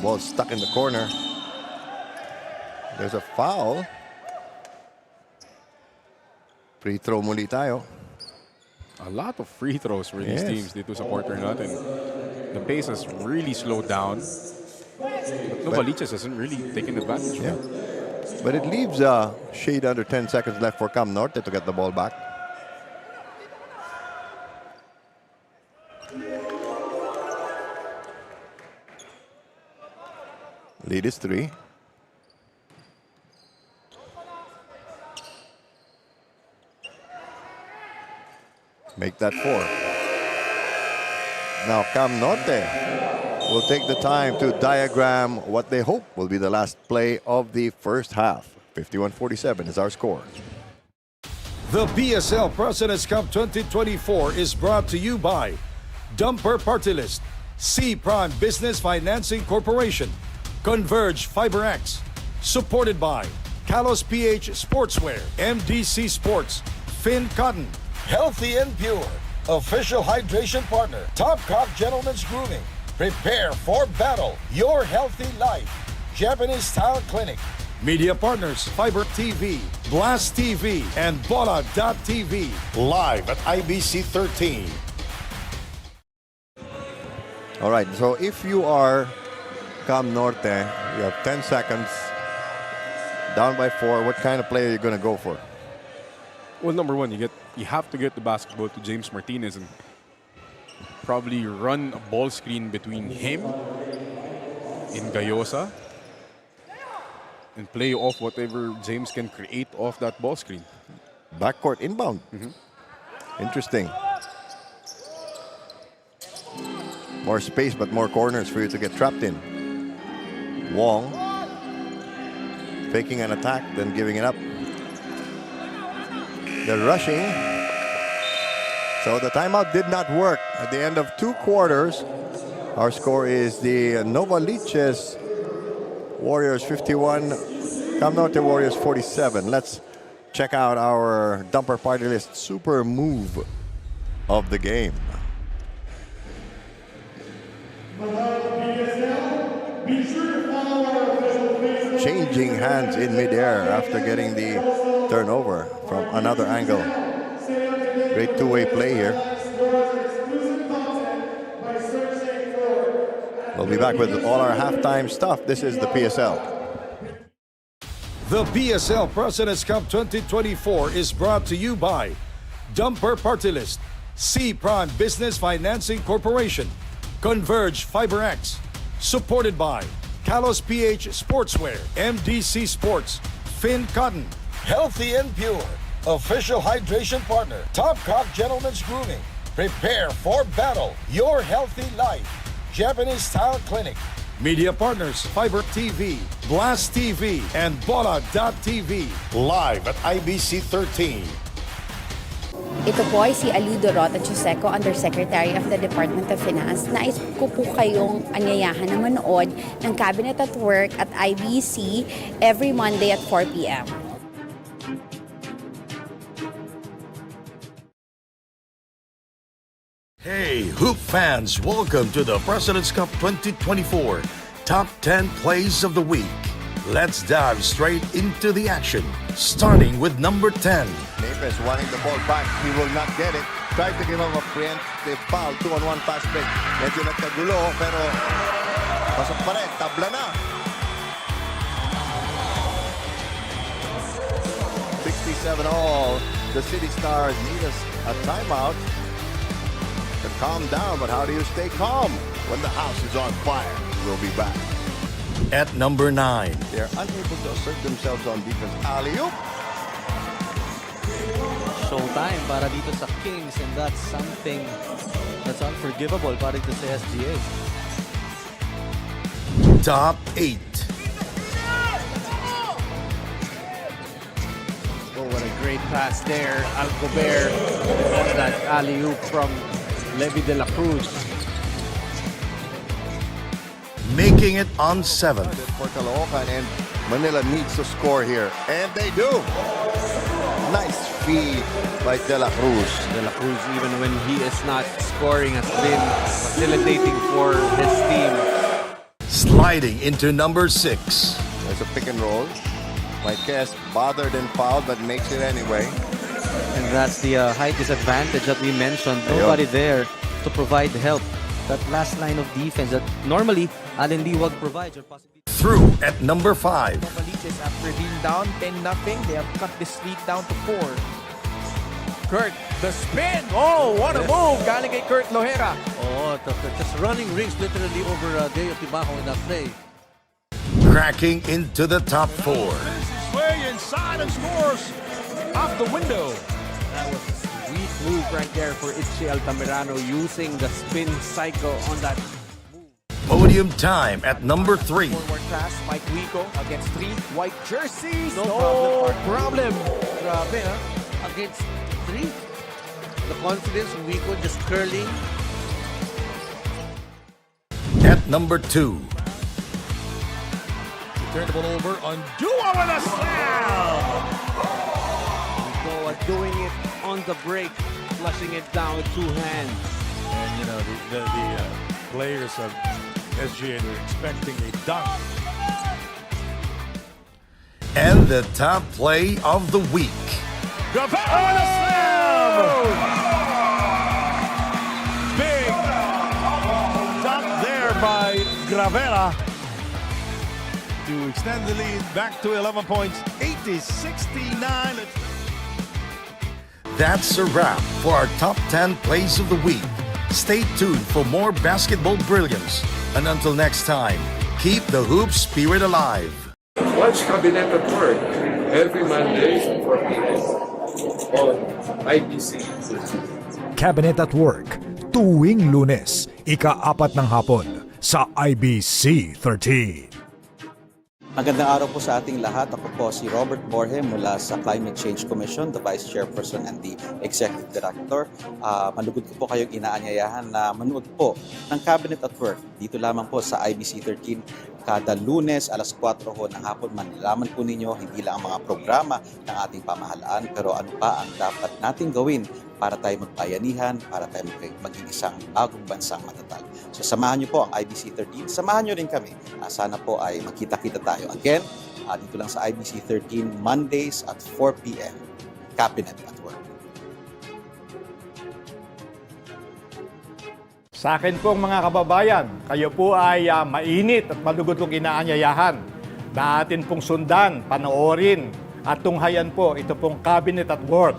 Ball stuck in the corner. There's a foul. Free throw muli tayo. A lot of free throws for these Yes. teams dito sa quarter natin. The pace has really slowed down. But Novaliches hasn't really taken advantage of Yeah. it. But it leaves a shade under 10 seconds left for Cam Norte to get the ball back. Lead is 3. Make that 4. Now Cam Norte will take the time to diagram what they hope will be the last play of the first half. 51-47 is our score. The PSL President's Cup 2024 is brought to you by Dumper Party List, C Prime Business Financing Corporation, Converge FiberX, supported by Kalos PH Sportswear, MDC Sports, Finn Cotton, Healthy and Pure, official hydration partner, Top Cop Gentlemen's Grooming, Prepare for Battle, Your Healthy Life, Japanese Style Clinic, media partners, Fiber TV, Blast TV, and Bola.tv, live at IBC 13. All right, so if you are Cam Norte, you have 10 seconds, down by 4. What kind of player are you going to go for? Well, number one, you have to get the basketball to James Martinez and probably run a ball screen between him and Gayosa and play off whatever James can create off that ball screen. Backcourt inbound. Interesting. More space, but more corners for you to get trapped in. Wong faking an attack, then giving it up. They're rushing. So the timeout did not work. At the end of 2 quarters, our score is the Novaliches Warriors 51, Cam Norte Warriors 47. Let's check out our Dumper Party List super move of the game. Changing hands in midair after getting the turnover from another angle. Great two-way play here. We'll be back with all our halftime stuff. This is the PSL. The PSL President's Cup 2024 is brought to you by Dumper Party List, C Prime Business Financing Corporation, Converge FiberX, supported by Kalos PH Sportswear, MDC Sports, Finn Cotton, Healthy and Pure, official hydration partner, Top Cop Gentlemen's Grooming, Prepare for Battle, Your Healthy Life, Japanese Style Clinic, media partners, Fiber TV, Blast TV, and Bola.tv, live at IBC 13. Ito po ay si Ali Dorota Chuseco, Undersecretary of the Department of Finance. Nais ko po kayong anyayahan na manood ng Cabinet at Work at IBC every Monday at 4 p.m. Hey, Hoop fans, welcome to the President's Cup 2024 Top 10 Plays of the Week. Let's dive straight into the action, starting with number 10. Nepes wanting the ball back. He will not get it. Tried to give him a preemptive foul. 2-on-1 fast break. Medyo nagkagulo, pero pasok pa rin. Tabla na. 67 all. The City Stars need a timeout to calm down. But how do you stay calm when the house is on fire? We'll be back. At number 9. They're unable to assert themselves on defense. Alley-oop. Showtime para dito sa Kings, and that's something that's unforgivable para dito sa SGA. Top 8. Oh, what a great pass there. Alcover on that alley-oop from Levy de la Cruz. Making it on 7. For Caloocan, and Manila needs to score here. And they do. Nice feed by De La Cruz. De la Cruz, even when he is not scoring, has been facilitating for his team. Sliding into number 6. There's a pick and roll. Marquez bothered and fouled, but makes it anyway. And that's the height disadvantage that we mentioned. Nobody there to provide help. That last line of defense that normally Allen Liwag provides or possibly Through at number 5. NOVALICHES, after being down 10-0, they have cut this lead down to 4. Kurt, the spin! Oh, what a move! Galing kay Kurt Lohera. Oh, just running rings literally over Deo Tibajo in that play. Cracking into the top 4. His way inside and scores off the window. That was a sweet move right there for Itchy Altamirano, using the spin cycle on that move. Podium time at number 3. Forward pass, Mike Wico against 3 white jerseys. No problem. Grabe, ha? Against 3. The confidence of Wico just curling. At number 2. Turn the ball over on Duo with a slam. Wico doing it on the break, flushing it down with 2 hands. And you know the players of SGA are expecting a dunk. And the top play of the week. Gravera with a slam! Big dunk there by Gravera to extend the lead back to 11 points, 80-69. That's a wrap for our top 10 plays of the week. Stay tuned for more basketball brilliance. And until next time, keep the hoop spirit alive. Watch Cabinet at Work every Monday at 4 p.m. on IBC. Cabinet at Work, tuwing Lunes, ika-4 ng hapon sa IBC 13. Magandang araw po sa ating lahat. Ako po si Robert Borge mula sa Climate Change Commission, the Vice Chairperson and the Executive Director. Malugod ko po kayong inaanyayahan na manood po ng Cabinet at Work. Dito lamang po sa IBC 13 kada Lunes alas 4 ho ng hapon. Manlaman po ninyo hindi lang ang mga programa ng ating pamahalaan, pero ano pa ang dapat nating gawin para tayo magbayanihan, para tayo maging isang bagong bansang matatag. So samahan niyo po ang IBC 13. Samahan niyo rin kami. Sana po ay magkita-kita tayo. Again, dito lang sa IBC 13, Mondays at 4 p.m. Cabinet at Work. Sa akin pong mga kababayan, kayo po ay mainit at malugod kong inaanyayahan na atin pong sundan, panoorin at tunghayan po ito pong Cabinet at Work.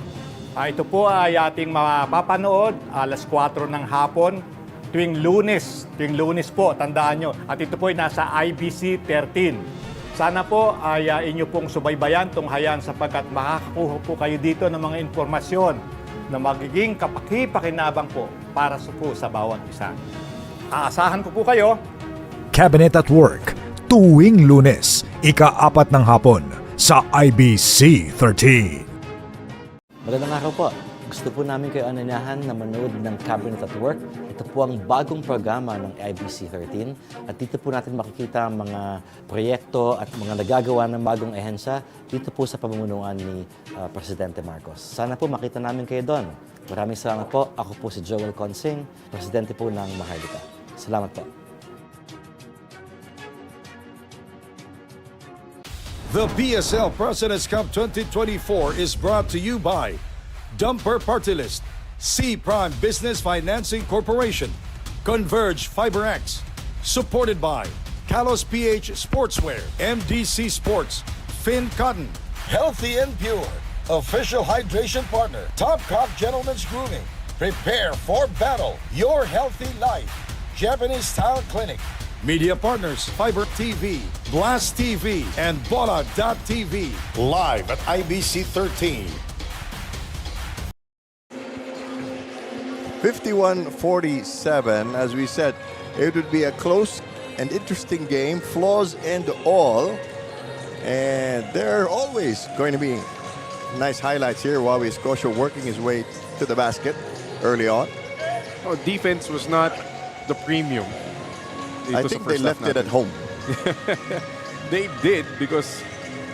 Ito po ay ating mapapanood alas 4 ng hapon tuwing Lunes po, tandaan nyo. At ito po ay nasa IBC 13. Sana po ay inyo pong subaybayan, tunghayan sapagkat makakakuha po kayo dito ng mga informasyon na magiging kapaki-pakinabang po para po sa bawat isa. Aasahan ko po kayo. Cabinet at Work, tuwing Lunes, ika-4 ng hapon sa IBC 13. Magandang araw po. Gusto po namin kayo ananyahan na manood ng Cabinet at Work. Ito po ang bagong programa ng IBC 13 at dito po natin makikita ang mga proyekto at mga nagagawa ng bagong ehensya dito po sa pamumunuan ni Presidente Marcos. Sana po makita namin kayo doon. Maraming salamat po. Ako po si Joel Consing, Presidente po ng Maharlika. Salamat po. The PSL President's Cup 2024 is brought to you by Dumper Party List, C Prime Business Financing Corporation, Converge FiberX, supported by Kalos PH Sportswear, MDC Sports, Finn Cotton, Healthy and Pure, official hydration partner, Top Cop Gentlemen's Grooming, prepare for battle, your healthy life, Japanese Style Clinic, media partners, Fiber TV, Blast TV, and Bola.tv, live at IBC 13. 51-47, as we said, it would be a close and interesting game, flaws and all. And there are always going to be nice highlights here. Wawi Escocio working his way to the basket early on. Oh, defense was not the premium. I think they left it at home. They did, because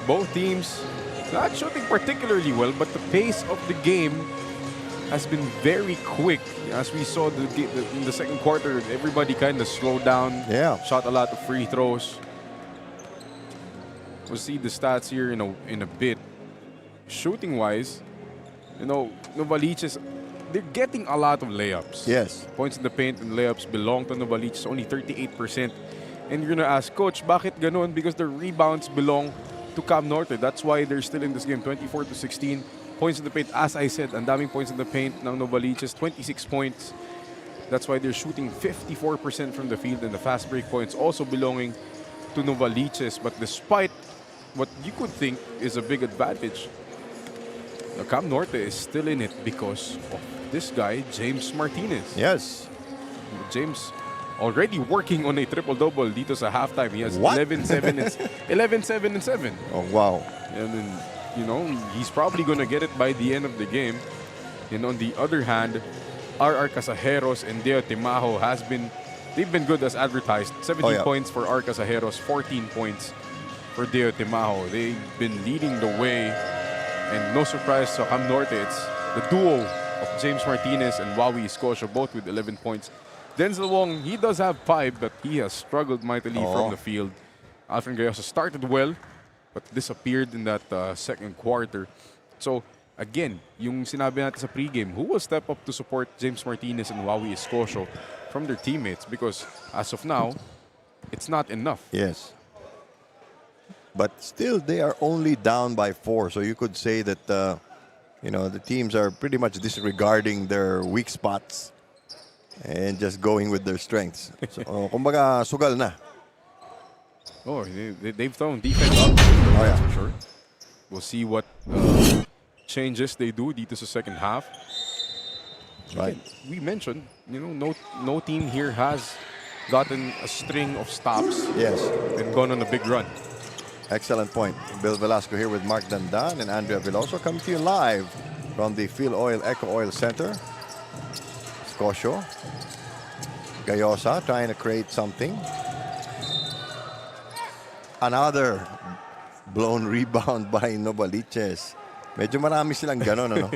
both teams not shooting particularly well, but the pace of the game has been very quick. As we saw in the second quarter, everybody kind of slowed down. Yeah. Shot a lot of free throws. We'll see the stats here in a bit. Shooting-wise, Novaliches, they're getting a lot of layups. Yes. Points in the paint and layups belong to Novaliches, only 38%. And you're gonna ask, Coach, bakit ganun? Because the rebounds belong to Cam Norte. That's why they're still in this game, 24-16. Points in the paint, as I said, ang daming points in the paint ng Novaliches, 26 points. That's why they're shooting 54% from the field, and the fast break points also belonging to Novaliches. But despite what you could think is a big advantage, the Cam Norte is still in it because of this guy, James Martinez. Yes. James already working on a triple-double dito sa halftime. He has 11-7 and 7. Oh, wow. And then, he's probably going to get it by the end of the game. And on the other hand, R.R. Casajeros and Deo Timajo they've been good as advertised. 17 points for R. Casajeros, 14 points for Deo Timajo. They've been leading the way. And no surprise sa Cam Norte, it's the duo of James Martinez and Wawi Escocio, both with 11 points. Denzel Wong, he does have 5, but he has struggled mightily from the field. Alfred Gayosa started well, but disappeared in that second quarter. So, again, yung sinabi natin sa pregame, who will step up to support James Martinez and Wawi Escocio from their teammates? Because as of now, it's not enough. Yes. But still, they are only down by 4. So you could say that, the teams are pretty much disregarding their weak spots and just going with their strengths. So, kumbaga, sugal na. Oh, they've thrown defense up. Oh, yeah. For sure. We'll see what changes they do dito sa second half. Right. Again, we mentioned, no team here has gotten a string of stops. Yes. And gone on a big run. Excellent point. Bill Velasco here with Mark Dandan and Andrea Veloso, coming to you live from the Phil Oil Eco Oil Center. Escocio. Gayosa trying to create something. Another blown rebound by Novaliches. Medyo marami silang ganon, ano?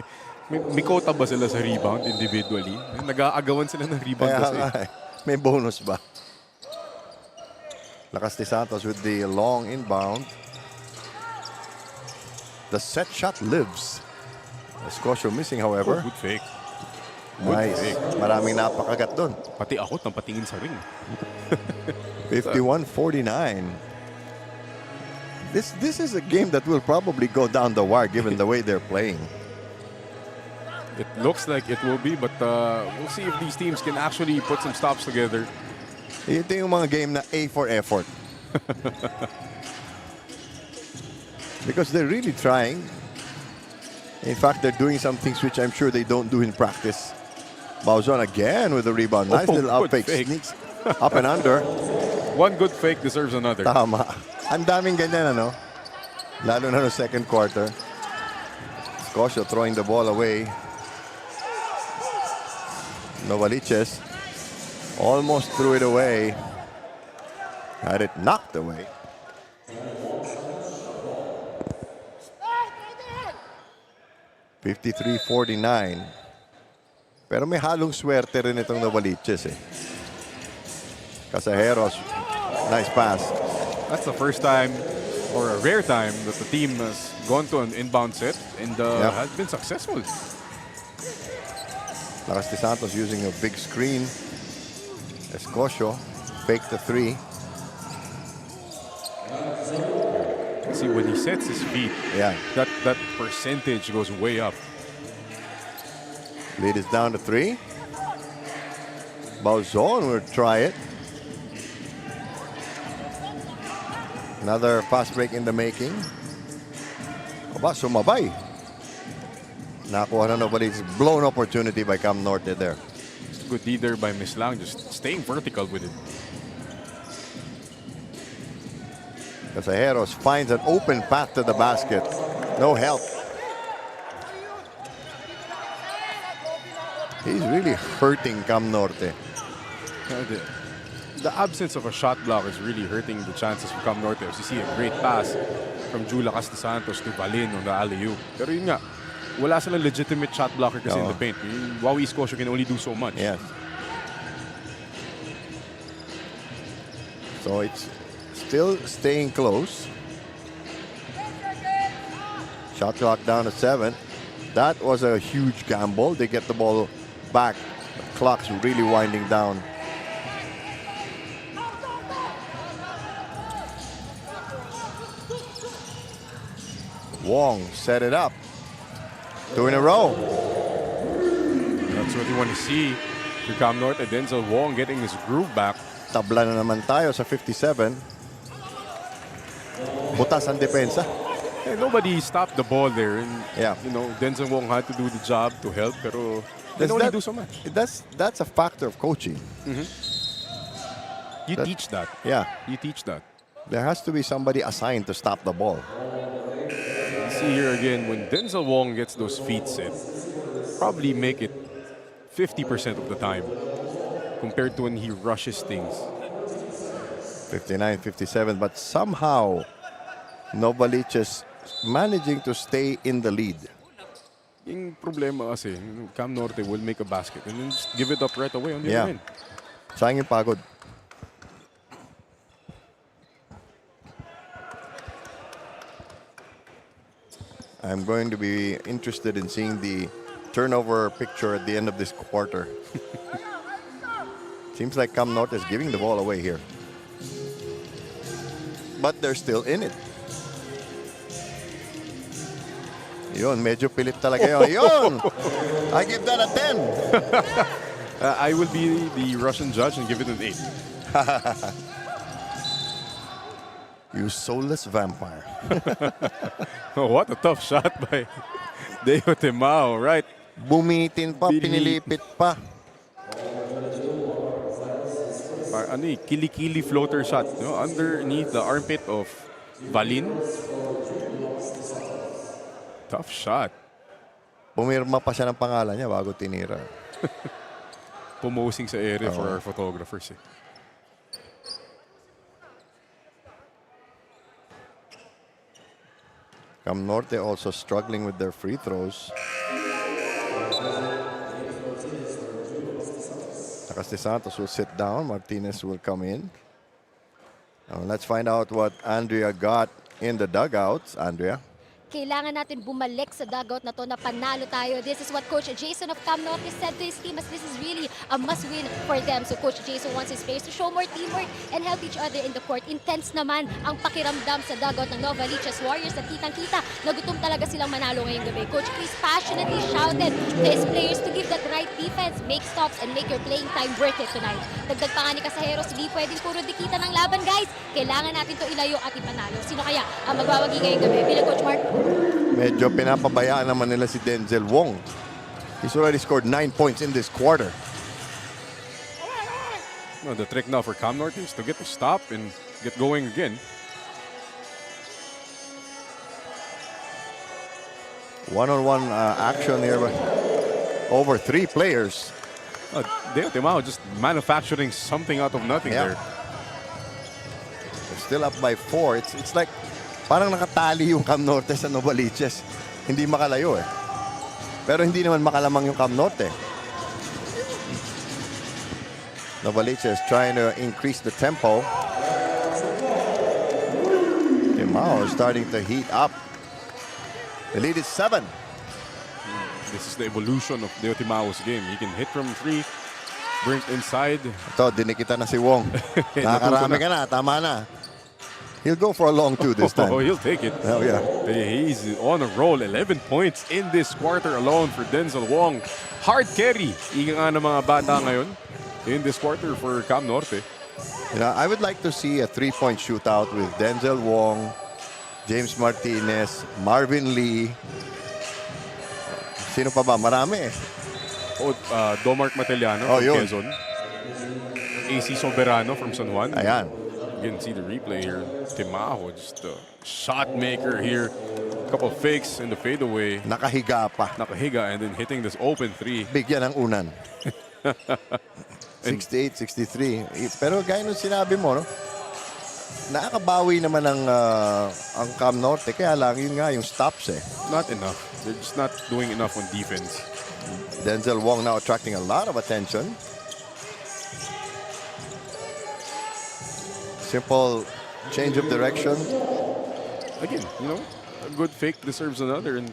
may quota ba sila sa rebound individually? Nag-aagawan sila ng rebound kasi. May bonus ba? Lakas de Santos with the long inbound. The set shot lives. Escocio missing, however. Good fake. Nice. Maraming napakagat doon. Pati ako napatingin sa ring. 51-49. This is a game that will probably go down the wire given the way they're playing. It looks like it will be, but we'll see if these teams can actually put some stops together. Ito yung mga game na A for effort. Because they're really trying. In fact, they're doing some things which I'm sure they don't do in practice. Bauzon again with the rebound. Nice little up fake. Sneaks up and under. One good fake deserves another. Tama. Ang daming ganyan, ano? Lalo na no second quarter. Escocio throwing the ball away. Novaliches almost threw it away. Had it knocked away. $53-49. Pero may halong swerte rin itong Novaliches eh. Casajeros, nice pass. That's the first time, or a rare time, that the team has gone to an inbound set and has been successful. Lakas de Santos using a big screen. Escocio faked the three. See, when he sets his feet, that percentage goes way up. Lead is down to 3. Bauzon will try it. Another fast break in the making. Aba, sumabay. Nakuha na nobody's blown opportunity by Cam Norte there. Good leader by Mislang, just staying vertical with it. Casajeros finds an open path to the basket. No help. He's really hurting Cam Norte. The absence of a shot block is really hurting the chances for Cam Norte. As you see a great pass from Lakas de Santos to Valin on the alley-oop. Pero yun nga, wala silang legitimate shot blocker kasi in the paint. Wawi Escocio can only do so much. Yes. So it's still staying close. Shot clock down to 7. That was a huge gamble. They get the ball back. The clock's really winding down. Wong set it up. 2 in a row. That's what you want to see for Cam Norte. Denzel Wong getting his groove back. Tabla na naman tayo sa 57. Butas ang depensa. Hey, nobody stopped the ball there. And, you know, Denzel Wong had to do the job to help, pero they only do so much. That's a factor of coaching. You teach that. Yeah. You teach that. There has to be somebody assigned to stop the ball. See here again, when Denzel Wong gets those feet set, probably make it 50% of the time compared to when he rushes things. 59-57, but somehow Novaliches managing to stay in the lead. Yung problema kasi, Cam Norte will make a basket and then just give it up right away on the other end. Sayang yung pagod. I'm going to be interested in seeing the turnover picture at the end of this quarter. Seems like Cam Norte is giving the ball away here. But they're still in it. Yun, medyo pilit talaga yun. Yun! I give that a 10. I will be the Russian judge and give it an 8. You soulless vampire. Oh, what a tough shot by Deo Timao, right? Bumitin pa, pinilipit pa. Ano eh, kili-kili floater shot, no? Underneath the armpit of Valin. Tough shot. Pumirma pa siya ng pangalan niya bago tinira. Pumosing sa area for our photographers eh. Cam Norte also struggling with their free throws. Lakas de Santos will sit down. Martinez will come in. Now let's find out what Andrea got in the dugouts. Andrea. Kailangan natin bumalik sa dugout na to na panalo tayo. This is what Coach Jason of Cam Norte said to his team, as this is really a must-win for them. So Coach Jason wants his players to show more teamwork and help each other in the court. Intense naman ang pakiramdam sa dugout ng Novaliches Warriors at kitang-kita na gutom talaga silang manalo ngayong gabi. Coach Chris passionately shouted to his players to give that right defense, make stops, and make your playing time worth it tonight. Dagdag pa nga ni Casajeros, hindi pwedeng puro dikita ng laban, guys. Kailangan natin to ilayo at ipanalo. Sino kaya ang magwawagi ngayong gabi? Bilang Coach Mark? Medyo pinapabayaan naman nila si Denzel Wong. He's already scored 9 points in this quarter. No, the trick now for Cam Norte is to get the stop and get going again. One-on-one action here. Over 3 players Deo Timao just manufacturing something out of nothing there. They're still up by 4. It's like parang nakatali yung Cam Norte sa Novaliches. Hindi makalayo eh. Pero hindi naman makalamang yung Cam Norte. Novaliches trying to increase the tempo. Timao starting to heat up. The lead is 7. This is the evolution of Deo Timao's game. He can hit from 3, brings inside. Ito, dinikita na si Wong. Nakakarami ka na, tama na. He'll go for a long 2 this time. Oh, he'll take it. Oh, yeah. He's on a roll. 11 points in this quarter alone for Denzel Wong. Hard carry. Ika nga ng mga bata ngayon in this quarter for Cam Norte. You know, I would like to see a 3-point shootout with Denzel Wong, James Martinez, Marvin Lee. Sino pa ba? Marami eh. Oh, Domark Matellano from yun. Quezon. AC Soberano from San Juan. Ayan. You can see the replay here. Timao, just a shot maker here. A couple of fakes in the fadeaway. Nakahiga pa. Nakahiga and then hitting this open 3. Bigyan ng unan. 68, 63. Pero gaya nung sinabi mo, no? Nakakabawi naman ang Cam Norte. Kaya lang yun nga yung stops eh. Not enough. They're just not doing enough on defense. Denzel Wong now attracting a lot of attention. Simple change of direction. Again, you know, a good fake deserves another. And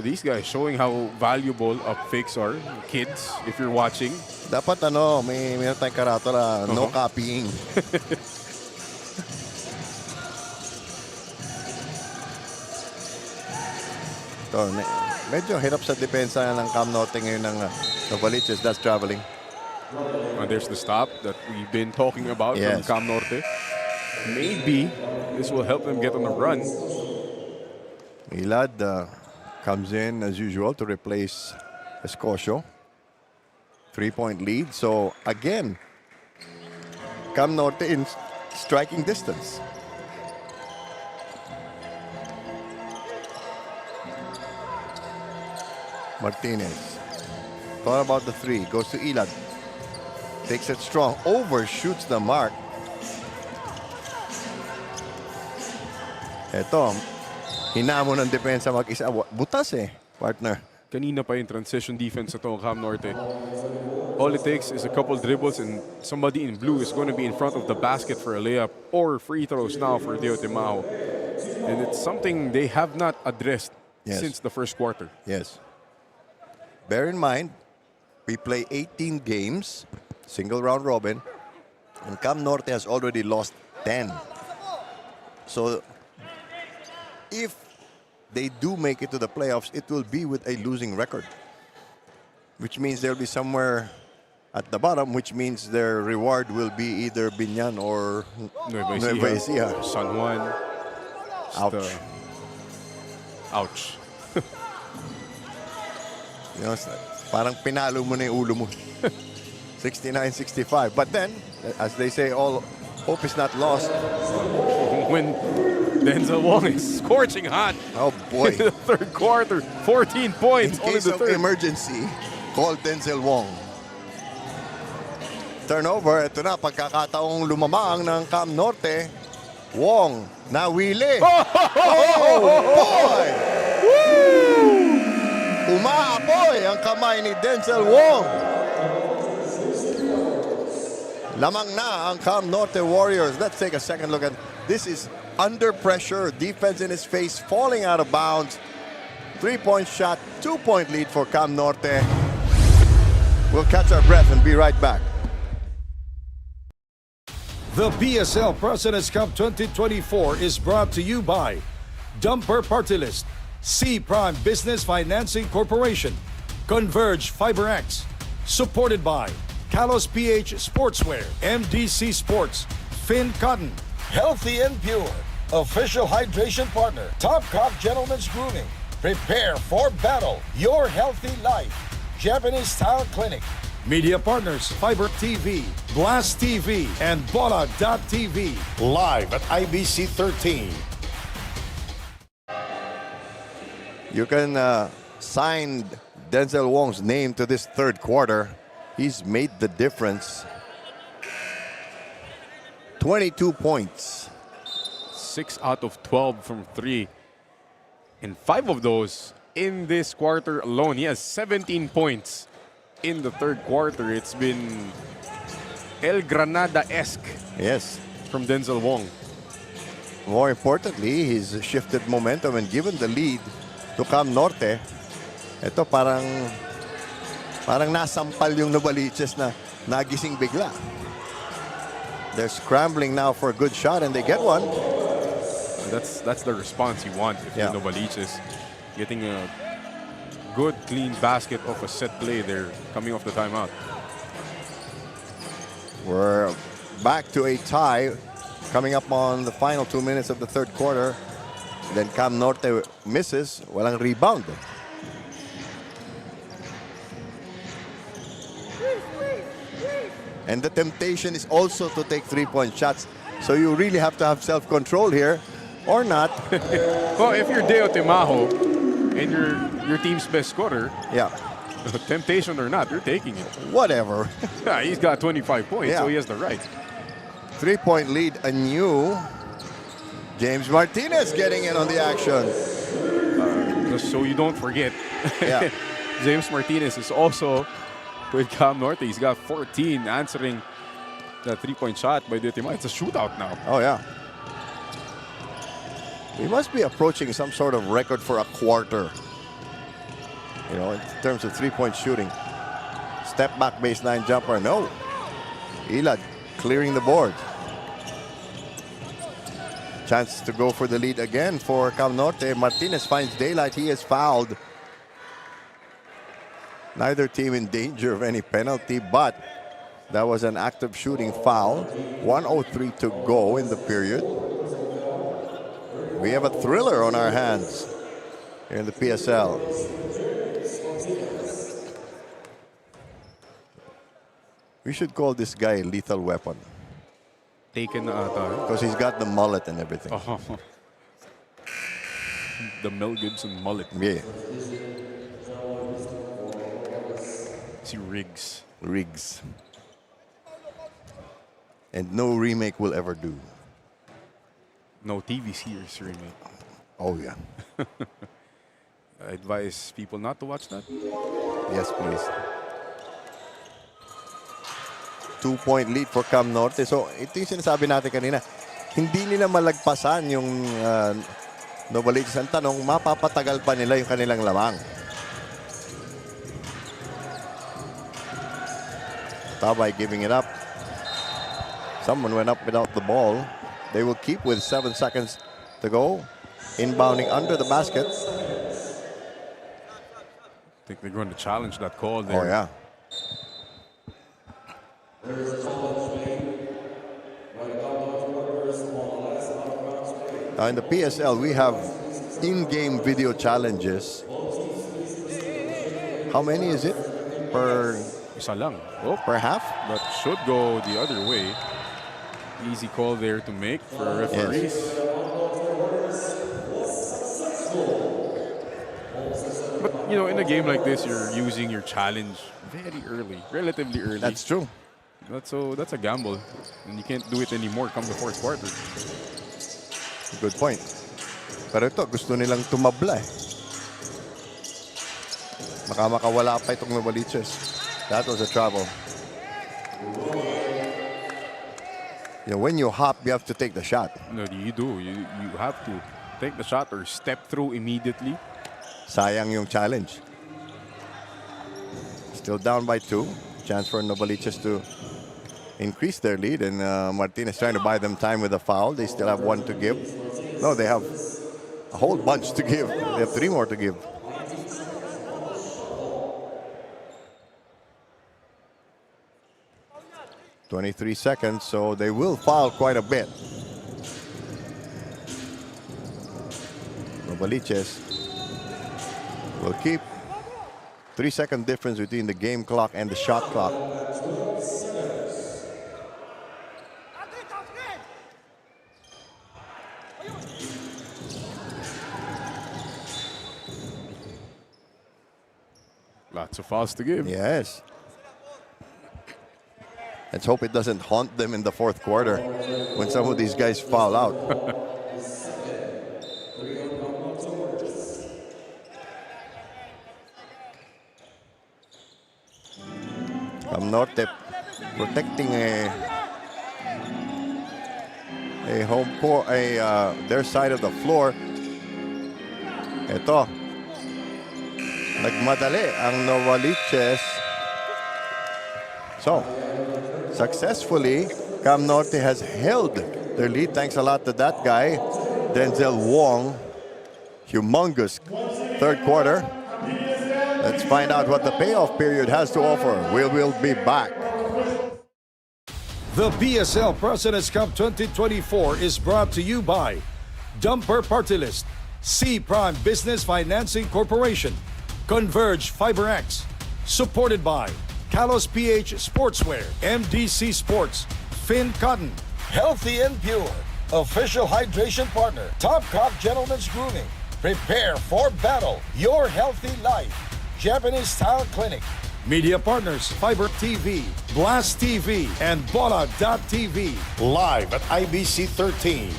these guys showing how valuable fakes are. Kids, if you're watching. Dapat may tayong karatula, no copying. So, medyo hirap sa depensa ng Cam Norte ngayon ng Novaliches. That's traveling. And there's the stop that we've been talking about from Cam Norte. Maybe this will help them get on the run. Milad comes in as usual to replace Escocio. 3-point lead. So again, Cam Norte in striking distance. Martinez. Thought about the 3. Goes to Ilad. Takes it strong. Overshoots the mark. Eto. Hinamon ng depensa mag-isa. Butas eh, partner. Kanina pa yung transition defense ito ng Cam Norte. All it takes is a couple dribbles and somebody in blue is going to be in front of the basket for a layup or free throws now for Deo Timao. And it's something they have not addressed since the first quarter. Yes. Bear in mind, we play 18 games, single round robin, and Cam Norte has already lost 10. So, if they do make it to the playoffs, it will be with a losing record, which means they'll be somewhere at the bottom, which means their reward will be either Binyan or Nueva Ecija. San Juan. Ouch. Ouch. You know, parang pinalo mo na yung ulo mo. 69-65. But then, as they say, all hope is not lost. When Denzel Wong is scorching hot. Oh boy. In the third quarter, 14 points. In case of emergency, call Denzel Wong. Turnover, ito na, pagkakataong lumamang ng Cam Norte. Wong, nawili. Oh boy! Umaapoy ang kamay ni Denzel Wong. Lamang na ang Cam Norte Warriors. Let's take a second look at this. Is under pressure, defense in his face, falling out of bounds. 3-point shot, 2-point lead for Cam Norte. We'll catch our breath and be right back. The PSL President's Cup 2024 is brought to you by Dumper Party List, C Prime Business Financing Corporation, Converge FiberX, supported by Kalos PH Sportswear, MDC Sports, Finn Cotton, Healthy and Pure, official hydration partner, Top Cop Gentlemen's Grooming, prepare for battle, your healthy life, Japanese Style Clinic, media partners, Fiber TV, Blast TV, and Bola.tv, live at IBC 13. You can sign Denzel Wong's name to this third quarter. He's made the difference. 22 points. 6 out of 12 from 3. And 5 of those in this quarter alone. He has 17 points in the third quarter. It's been El Granada-esque. Yes. From Denzel Wong. More importantly, he's shifted momentum and given the lead to Cam Norte. Ito parang nasampal yung Novaliches na nagising bigla. They're scrambling now for a good shot and they get one. That's the response you want if you're Novaliches. Getting a good, clean basket off a set play there, coming off the timeout. We're back to a tie, coming up on the final 2 minutes of the third quarter. Then Cam Norte misses, walang rebound. And the temptation is also to take three-point shots. So you really have to have self-control here, or not. Well, if you're Deo Timaho and your team's best scorer, temptation or not, you're taking it. Whatever. Yeah, he's got 25 points, so he has the right. 3-point lead anew. James Martinez getting in on the action. Just so you don't forget, James Martinez is also with Cam Norte. He's got 14 answering the three-point shot by Deo. It's a shootout now. Oh, yeah. We must be approaching some sort of record for a quarter. You know, in terms of three-point shooting. Step back baseline jumper, no. Ilad clearing the board. Chance to go for the lead again for Cam Norte. Martinez finds daylight. He is fouled. Neither team in danger of any penalty, but that was an active shooting foul. 1:03 to go in the period. We have a thriller on our hands here in the PSL. We should call this guy Lethal Weapon. Taken because he's got the mullet and everything. The Mel Gibson mullet. Yeah. See Riggs. Riggs. And no remake will ever do. No TV series remake. Oh, yeah. I advise people not to watch that. Yes, please. 2-point lead for Cam Norte. So, ito yung sinasabi natin kanina. Hindi nila malagpasan yung Novaliches. Ang tanong, mapapatagal pa nila yung kanilang lamang. Tabay giving it up. Someone went up without the ball. They will keep with 7 seconds to go. Inbounding under the basket. I think they're going to challenge that call there. Oh, yeah. Now in the PSL, we have in-game video challenges. How many is it per? Isa lang. Per half? That should go the other way. Easy call there to make for referees. But, you know, in a game like this, you're using your challenge very early, relatively early. That's true. That's a gamble. And you can't do it anymore come the fourth quarter. Good point. Pero ito, gusto nilang tumabla eh. Baka makawala pa itong Novaliches. That was a trouble. You know, when you hop, you have to take the shot. No, you do. You have to take the shot or step through immediately. Sayang yung challenge. Still down by 2. Chance for Novaliches to increase their lead, and Martinez trying to buy them time with a foul. They still have 1 to give. No, they have a whole bunch to give. They have 3 more to give. .23 seconds, so they will foul quite a bit. Novaliches will keep 3-second difference between the game clock and the shot clock. Lots of fouls to give. Yes. Let's hope it doesn't haunt them in the fourth quarter when some of these guys foul out. Norte protecting a home court, their side of the floor. Ito, nagmadali ang Novaliches. So, successfully, Cam Norte has held their lead. Thanks a lot to that guy, Denzel Wong. Humongous third quarter. Let's find out what the payoff period has to offer. We'll be back. The PSL President's Cup 2024 is brought to you by Dumper Party List, C Prime Business Financing Corporation, Converge FiberX, supported by Kalos PH Sportswear, MDC Sports, Finn Cotton, Healthy and Pure, official hydration partner, Top Cop Gentlemen's Grooming, Prepare for Battle, Your Healthy Life, Japanese Style Clinic, media partners, Fiber TV, Blast TV, and Bola.tv, live at IBC 13.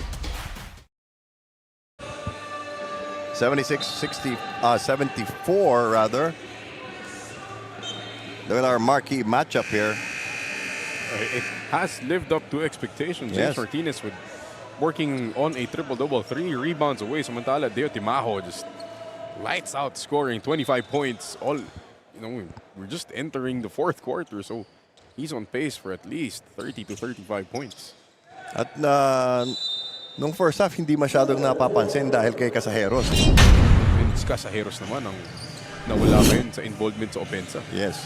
74 rather. Look at our marquee matchup here. It has lived up to expectations. Yes. James Martinez with working on a triple-double, 3 rebounds away. Samantala, Deo Timajo just lights out scoring 25 points. We're just entering the fourth quarter, so he's on pace for at least 30 to 35 points. At nung first half, hindi masyadong napapansin dahil kay Casajeros. And Casajeros naman ang nawala ngayon sa involvement sa opensa. Yes.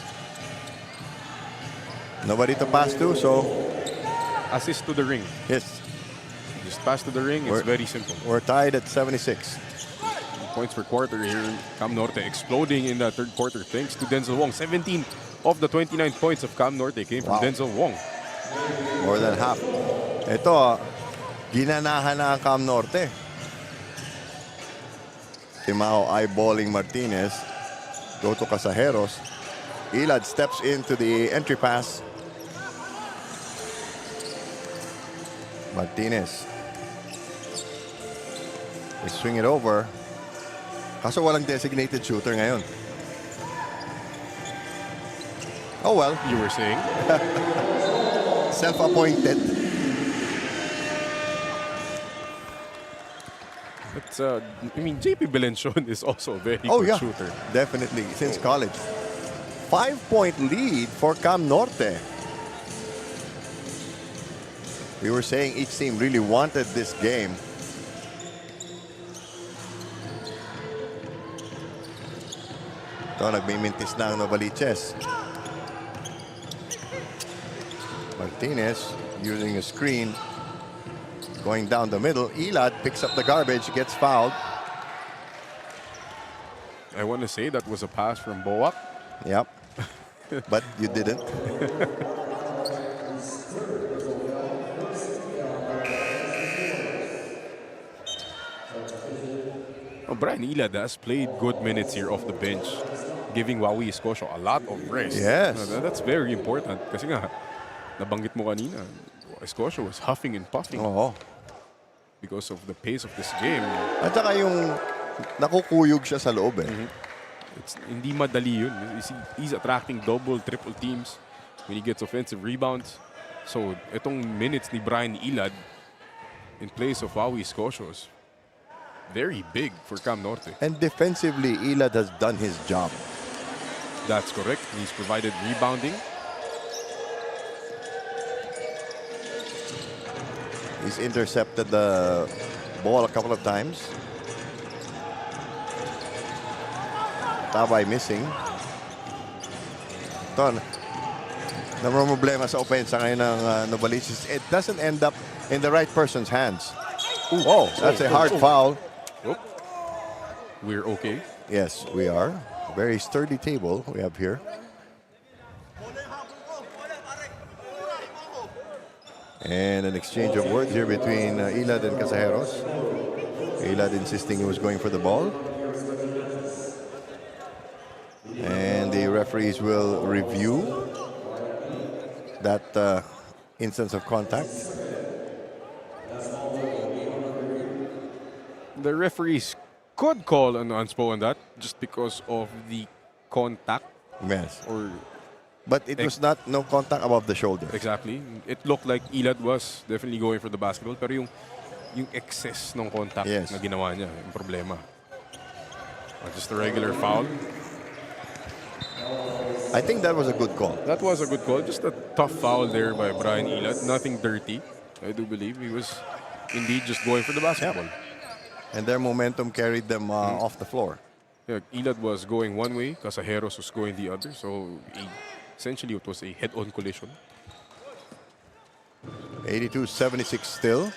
Nobody to pass to, so assist to the ring. Yes. Just pass to the ring, it's very simple. We're tied at 76. Points per quarter here. Cam Norte exploding in the third quarter thanks to Denzel Wong. 17 of the 29 points of Cam Norte came from Denzel Wong. More than half. Ito, ginanahan na ang Cam Norte. Timao eyeballing Martinez. Go to Casajeros. Ilad steps into the entry pass. Martinez. They swing it over. Kaso walang designated shooter ngayon. Oh well. You were saying? Self-appointed. But, JP Belencion is also a very good shooter. Definitely, since college. 5-point lead for Cam Norte. We were saying each team really wanted this game. Ito, nagmimintis na ang Novaliches. Martinez using a screen. Going down the middle. Ilad picks up the garbage, gets fouled. I want to say that was a pass from Boak. Yep. But you didn't. Brian Ilad has played good minutes here off the bench, giving Wawi Escocio a lot of rest. Yes. That's very important. Kasi nga, nabanggit mo kanina, Escocio was huffing and puffing. Because of the pace of this game. At saka yung nakukuyog siya sa loob eh. Hindi madali yun. He's attracting double, triple teams when he gets offensive rebounds. So, itong minutes ni Brian Ilad in place of Wawi Escocio is very big for Cam Norte. And defensively, Ilad has done his job. That's correct. He's provided rebounding. He's intercepted the ball a couple of times. Tabay missing. Ito, problema sa opensa ngayon ng Novaliches. It doesn't end up in the right person's hands. Oh, that's a hard foul. We're okay. Yes, we are. Very sturdy table we have here. And an exchange of words here between Ilad and Casajeros. Ilad insisting he was going for the ball. And the referees will review that instance of contact. The referees could call an unspo on that just because of the contact. Yes. But it was not no contact above the shoulder. Exactly. It looked like Ilad was definitely going for the basketball, pero yung excess ng contact na ginawa niya, yung problema. Just a regular foul. I think that was a good call. That was a good call. Just a tough foul there by Brian Ilad. Nothing dirty. I do believe he was indeed just going for the basketball. And their momentum carried them off the floor. Yeah, Ilad was going one way, Casajeros was going the other. So essentially it was a head-on collision. 82-76 still.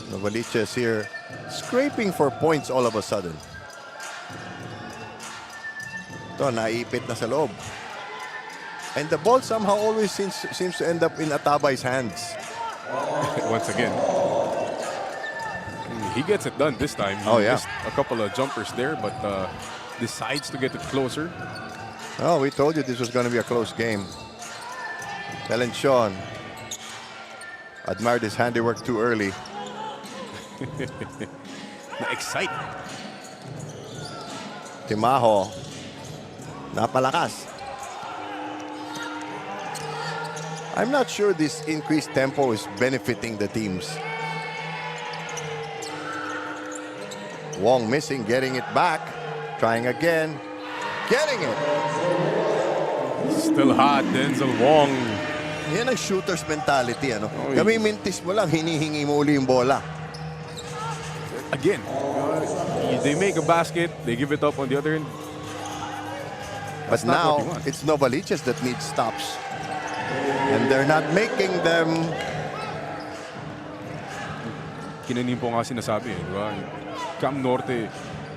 Novaliches here scraping for points all of a sudden. Ito, naipit na sa loob. And the ball somehow always seems to end up in Atabay's hands. Once again. He gets it done this time. He missed a couple of jumpers there, but decides to get it closer. Oh, we told you this was going to be a close game. Sean admired his handiwork too early. Na-excite. Timaho, napalakas. I'm not sure this increased tempo is benefiting the teams. Wong missing, getting it back. Trying again. Getting it. Still hot, Denzel Wong. Yan ang shooter's mentality. Ano? Kami-mintis mo lang, hinihingi mo uli yung bola. Again, they make a basket, they give it up on the other end. But now, it's Novaliches that needs stops. And they're not making them. Kinanin po nga sinasabi, di ba? Cam Norte,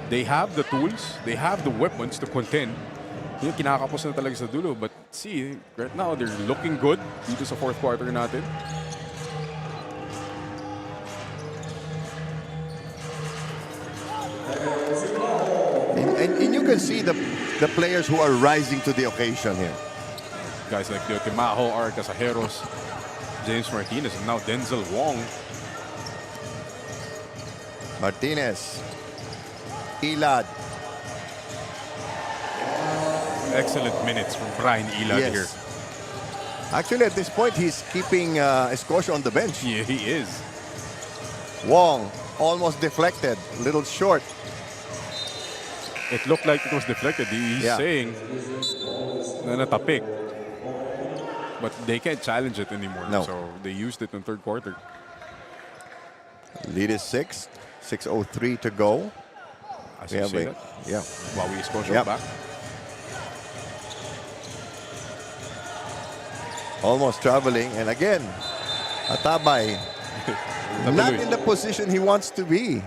they have the tools, they have the weapons to contend. Yung kinakapos na talaga sa dulo. But see, right now, they're looking good dito sa fourth quarter natin. And you can see the players who are rising to the occasion here. Guys like Leo Timaho, Art Casajeros, James Martinez, and now Denzel Wong. Martinez. Ilad. Excellent minutes from Brian Ilad here. Actually, at this point, he's keeping Escocia on the bench. Yeah, he is. Wong, almost deflected. Little short. It looked like it was deflected. He's saying na natapik. But they can't challenge it anymore. No. So they used it in third quarter. Lead is 6. 6:03 to go. As you say that. Yeah. While we Escocia back. Almost traveling. And again, Atabay. Not in the position he wants to be.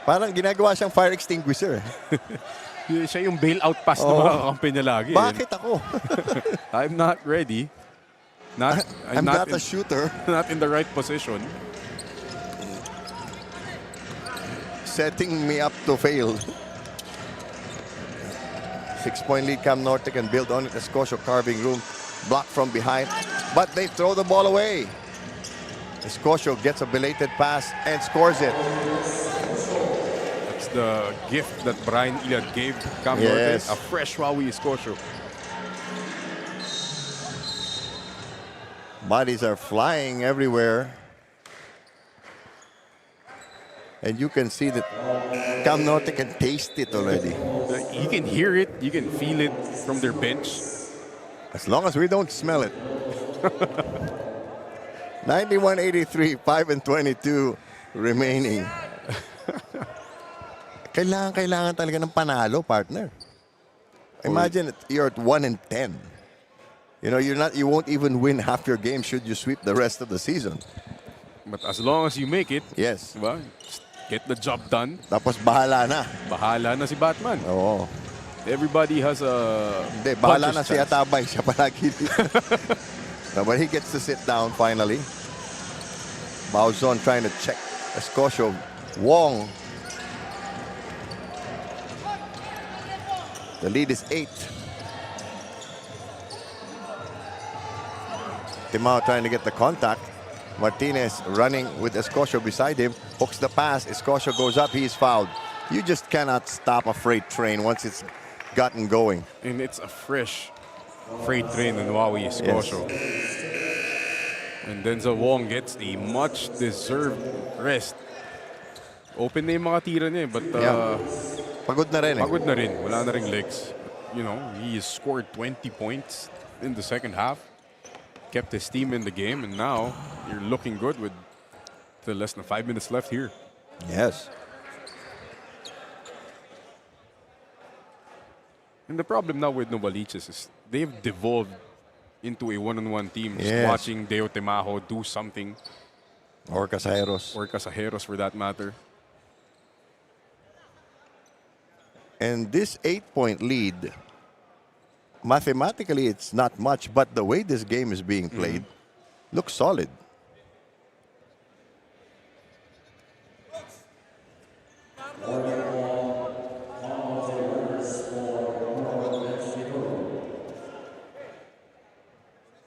Parang ginagawa siyang fire extinguisher. Siya yung bailout pass na mga kakampi niya lagi. Bakit ako? I'm not ready. I'm not a shooter. Not in the right position. Setting me up to fail. 6-point lead. Cam Norte can build on it. Escocia carving room. Blocked from behind. But they throw the ball away. Escocia gets a belated pass and scores it. That's the gift that Brian Ilad gave Cam Norte. A fresh Wawi Escocia. Bodies are flying everywhere. And you can see that Cam Norte can taste it already. You can hear it. You can feel it from their bench. As long as we don't smell it. 91-83, 5-22 remaining. Kailangan talaga ng panalo, partner. Imagine you're at 1-10. You know, you won't even win half your game should you sweep the rest of the season. But as long as you make it, yes, diba? Just get the job done. Tapos bahala na. Bahala na si Batman. Oo. Everybody has a... Hindi, bahala na si Atabay. Siya palagi. But he gets to sit down finally. Bauzon trying to check Escocia. Wong. The lead is 8. Timao trying to get the contact. Martinez running with Escocio beside him. Hooks the pass. Escocio goes up. He's fouled. You just cannot stop a freight train once it's gotten going. And it's a fresh freight train in Wawi Escocio. And Denzel Wong gets a much-deserved rest. Open na yung mga tira niya, but pagod na rin. Pagod na rin. Wala na ring legs. You know, he has scored 20 points in the second half. Kept his team in the game, and now you're looking good with less than 5 minutes left here. Yes. And the problem now with Novaliches is they've devolved into a one-on-one team. Just Yes. watching Deo Temajo do something. Or Casajeros. Or Casajeros for that matter. And this 8-point lead, mathematically it's not much, but the way this game is being played looks solid.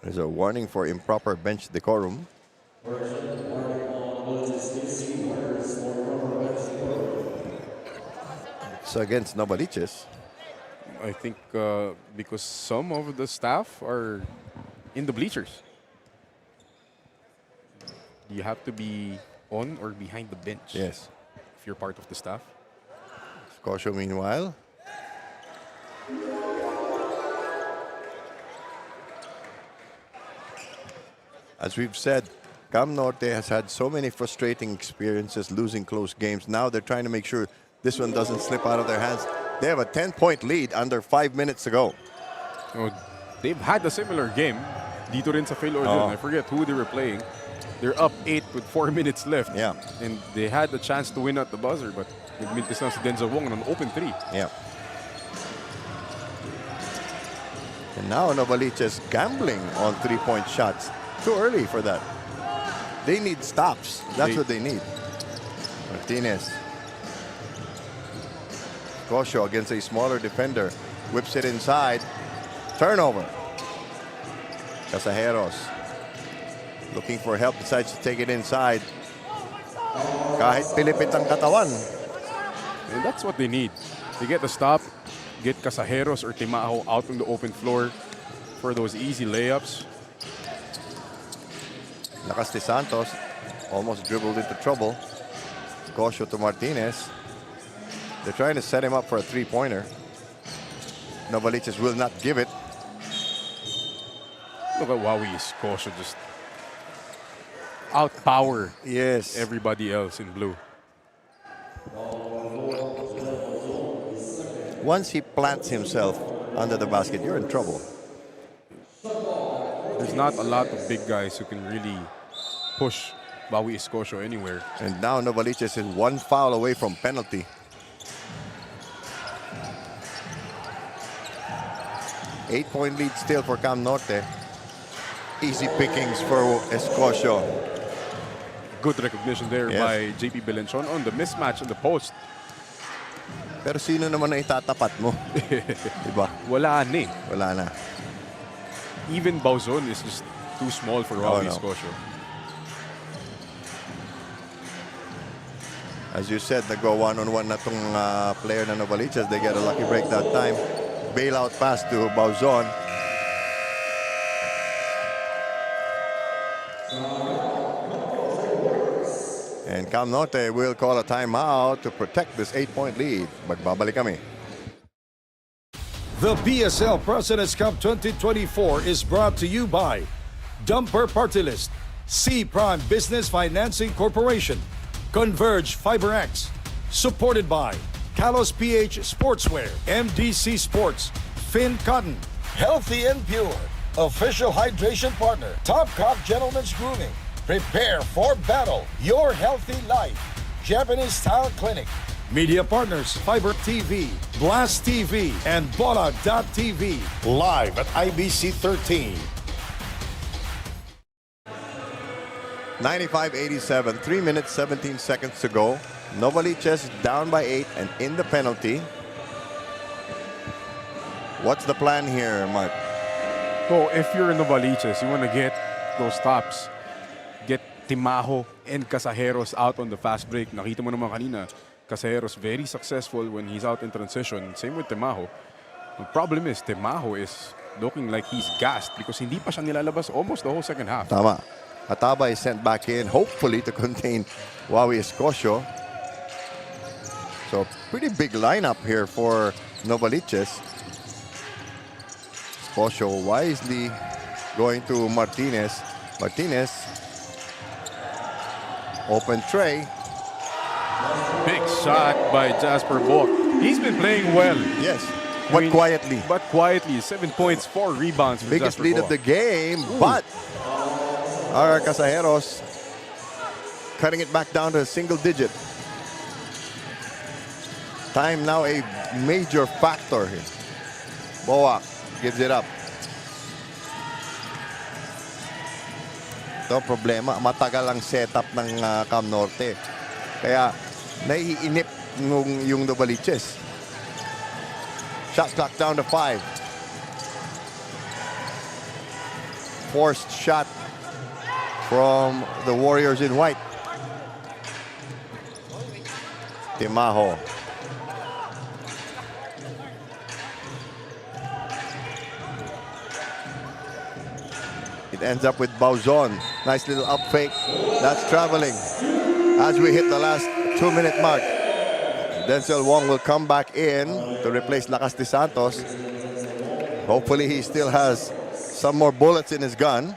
There's a warning for improper bench decorum. It's against Novaliches. I think because some of the staff are in the bleachers. You have to be on or behind the bench. Yes. If you're part of the staff. Escocio, meanwhile. As we've said, Cam Norte has had so many frustrating experiences losing close games. Now they're trying to make sure this one doesn't slip out of their hands. They have a 10-point lead under 5 minutes to go. Oh, they've had a similar game. Dito rin sa Phil Orjon. I forget who they were playing. They're up 8 with 4 minutes left. Yeah. And they had the chance to win at the buzzer, but nagmintis lang si Denzel Wong on an open 3. Yeah. And now Novaliches gambling on 3-point shots. Too early for that. They need stops. That's what they need. Martinez. Escocio against a smaller defender. Whips it inside. Turnover. Casajeros. Looking for help. Decides to take it inside. Kahit pilipit ang katawan. And that's what they need. They get the stop. Get Casajeros or Timao out on the open floor for those easy layups. Lakas de Santos almost dribbled into trouble. Escocio to Martinez. They're trying to set him up for a three-pointer. Novaliches will not give it. Look at Wawi Escocio just outpower everybody else in blue. Once he plants himself under the basket, you're in trouble. There's not a lot of big guys who can really push Wawi Escocio anywhere. And now Novaliches is one foul away from penalty. Eight-point lead still for Cam Norte. Easy pickings for Escocio. Good recognition there by JP Belenchon on the mismatch in the post. Pero sino naman na itatapat mo? Diba? Wala na eh. Wala na. Even Bauzon is just too small for Wawi Escocio. As you said, nag-go one-on-one na tong player na Novaliches. They get a lucky break that time. Bailout pass to Bauzon. And Cam Norte will call a timeout to protect this 8-point lead. Magbabalik kami. The PSL President's Cup 2024 is brought to you by Dumper Party List, C Prime Business Financing Corporation, Converge FiberX, supported by Kalos PH Sportswear, MDC Sports, Finn Cotton, Healthy and Pure, official hydration partner, Top Cop Gentlemen's Grooming, Prepare for Battle, Your Healthy Life, Japanese Style Clinic, media partners, Fiber TV, Blast TV, and Bola.tv, live at IBC 13. 95-87, 3 minutes, 17 seconds to go. Novaliches down by 8 and in the penalty. What's the plan here, Mark? So if you're in Novaliches, you want to get those stops. Get Timajo and Casajeros out on the fast break. Nakita mo naman kanina, Casajeros very successful when he's out in transition. Same with Timajo. The problem is, Timajo is looking like he's gassed because hindi pa siya nilalabas almost the whole second half. Tama. Ataba is sent back in, hopefully to contain Wawi Escocio. So, pretty big lineup here for Novaliches. Escocio wisely going to Martinez. Martinez, open tray. Big shot by Jasper Bock. He's been playing well. Yes, but quietly. But quietly. 7 points, 4 rebounds for Biggest Jasper lead Bock. of the game, but our Casajeros cutting it back down to a single digit. Time now a major factor here. Boak gives it up. Ito problema, matagal ang setup ng Cam Norte. Kaya naiinip yung Novaliches. Shot clock down to 5. Forced shot from the Warriors in white. Timajo. It ends up with Bauzon. Nice little up fake. That's traveling. As we hit the last 2-minute mark, Denzel Wong will come back in to replace Lakas de Santos. Hopefully he still has some more bullets in his gun.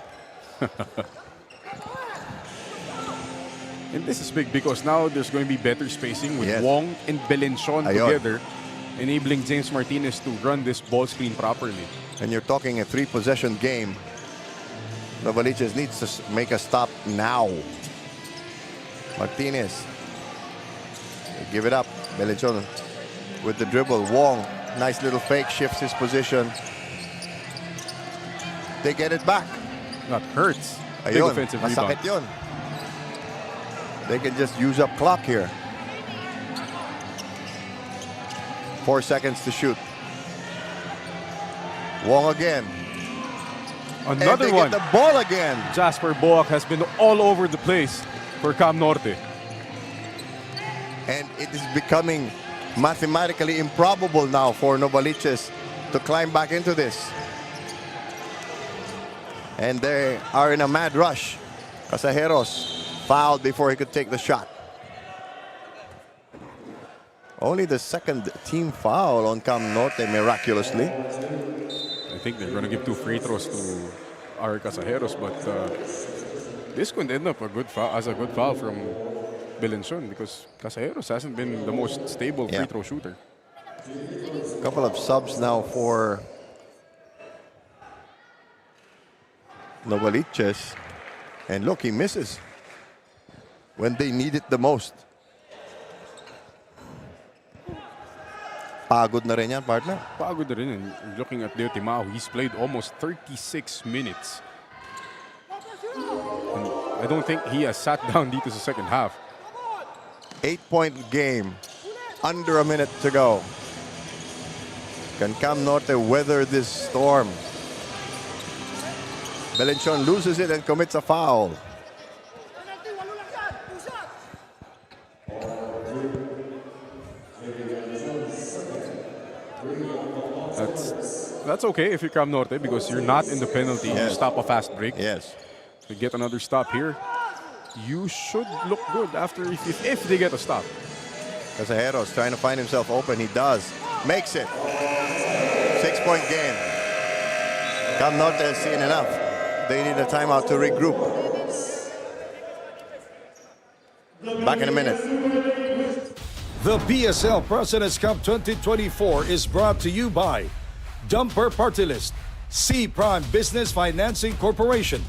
And this is big because now there's going to be better spacing with Wong and Belenchon together, enabling James Martinez to run this ball screen properly. And you're talking a 3-possession game. Novaliches needs to make a stop now. Martinez. They give it up. Belenchon with the dribble. Wong, nice little fake, shifts his position. They get it back. That hurts. Big Ayun, offensive masakit rebound. yun. They can just use up clock here. 4 seconds to shoot. Wong again. Another and they one. Get the ball again. Jasper Boak has been all over the place for Cam Norte. And it is becoming mathematically improbable now for Novaliches to climb back into this. And they are in a mad rush. Casajeros fouled before he could take the shot. Only the second team foul on Cam Norte, miraculously. I think they're going to give 2 free throws to our Casajeros, but this could end up as a good foul from Belenchon because Casajeros hasn't been the most stable free throw shooter. Couple of subs now for Novaliches. And look, he misses when they need it the most. Pagod na rin yan, partner. Pagod na rin. And looking at Leo Timajo, he's played almost 36 minutes. And I don't think he has sat down dito sa second half. 8-point game. Under a minute to go. Can Cam Norte weather this storm? Belenchon loses it and commits a foul. That's okay if you're Cam Norte because you're not in the penalty. You stop a fast break. Yes. To get another stop here, you should look good after if they get a stop. Casajeros trying to find himself open. He does. Makes it. 6-point game. Cam Norte has seen enough. They need a timeout to regroup. Back in a minute. The PSL President's Cup 2024 is brought to you by Dumper Party List, C Prime Business Financing Corporation,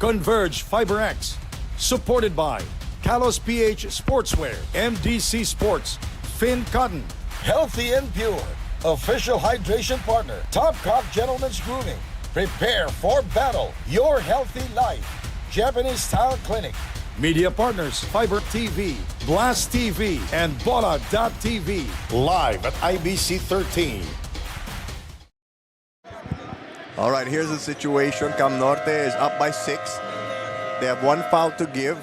Converge FiberX, supported by Kalos PH Sportswear, MDC Sports, Finn Cotton, Healthy and Pure, official hydration partner, Top Cock Gentlemen's Grooming, Prepare for Battle, Your Healthy Life, Japanese Style Clinic, media partners Fiber TV, Blast TV, and Bola.tv, live at IBC 13. All right, here's the situation. Cam Norte is up by 6. They have one foul to give.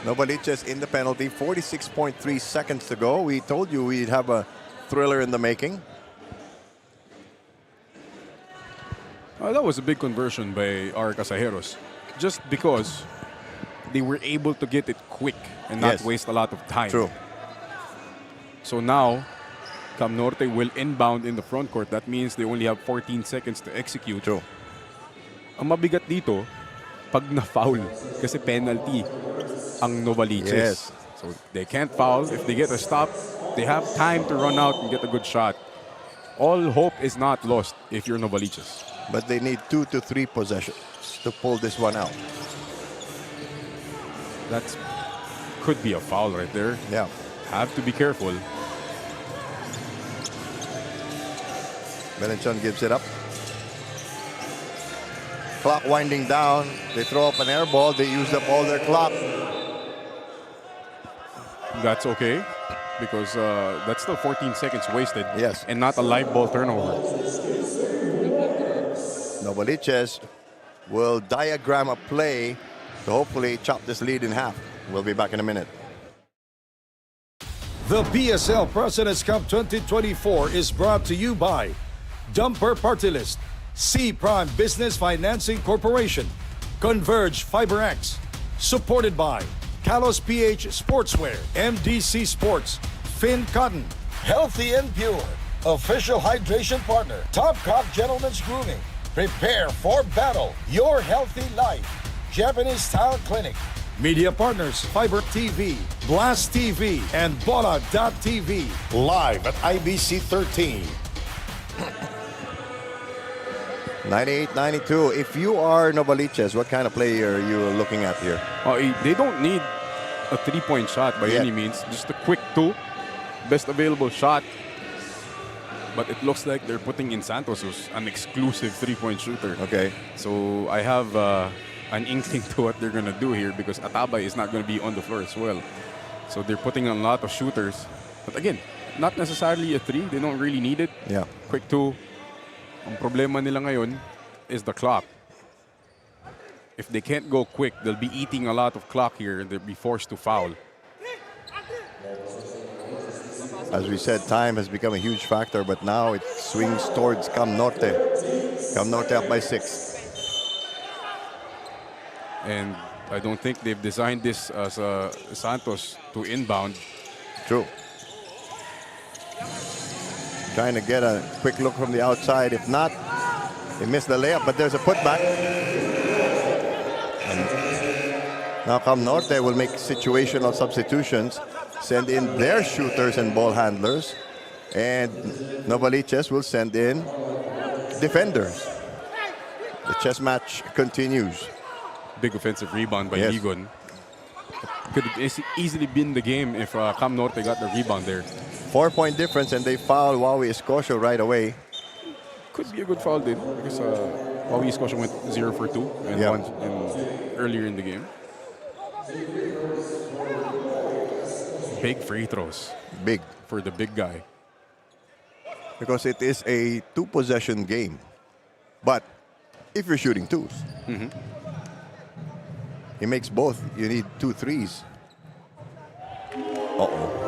Novaliches in the penalty. 46.3 seconds to go. We told you we'd have a thriller in the making. That was a big conversion by our Casajeros. Just because they were able to get it quick and not Yes. waste a lot of time. True. So now, Cam Norte will inbound in the front court. That means they only have 14 seconds to execute. True. Ang mabigat dito, pag na-foul, kasi penalty ang Novaliches. Yes. So they can't foul. If they get a stop, they have time to run out and get a good shot. All hope is not lost if you're Novaliches. But they need 2 to 3 possessions to pull this one out. That's could be a foul right there. Yeah. Have to be careful. Melanchon gives it up. Clock winding down. They throw up an air ball. They used up all their clock. That's okay because that's still 14 seconds wasted. Yes. And not a live ball turnover. Novaliches will diagram a play to hopefully chop this lead in half. We'll be back in a minute. The PSL President's Cup 2024 is brought to you by Dumper Party List, C Prime Business Financing Corporation, Converge FiberX, supported by Kalos PH Sportswear, MDC Sports, Finn Cotton, Healthy and Pure, official hydration partner, Topcock Gentlemen's Grooming, Prepare for Battle, Your Healthy Life, Japanese Style Clinic, media partners Fiber TV, Blast TV, and Bola.tv, live at IBC 13. 98-92. If you are Novaliches, what kind of player are you looking at here? They don't need a three-point shot by any means. Just a quick two. Best available shot. But it looks like they're putting in Santos who's an exclusive three-point shooter. Okay. So I have an inkling to what they're going to do here because Atabay is not going to be on the floor as well. So they're putting a lot of shooters. But again, not necessarily a three. They don't really need it. Yeah. Quick two. Ang problema nila ngayon is the clock. If they can't go quick, they'll be eating a lot of clock here and they'll be forced to foul. As we said, time has become a huge factor, but now it swings towards Cam Norte. Cam Norte up by 6. And I don't think they've designed this as Santos to inbound. True. Trying to get a quick look from the outside. If not, they miss the layup, but there's a putback. And now Cam Norte will make situational substitutions, send in their shooters and ball handlers, and Novaliches will send in defenders. The chess match continues. Big offensive rebound by Yes. Ligon. Could have easily been the game if Cam Norte got the rebound there. 4-point difference, and they foul Wawi Escocio right away. Could be a good foul din because Wawi Escocio went 0 for 2 and Yeah. one earlier in the game. Big free throws. Big. For the big guy. Because it is a 2-possession game. But if you're shooting twos, he makes both. You need 2 threes. Uh-oh.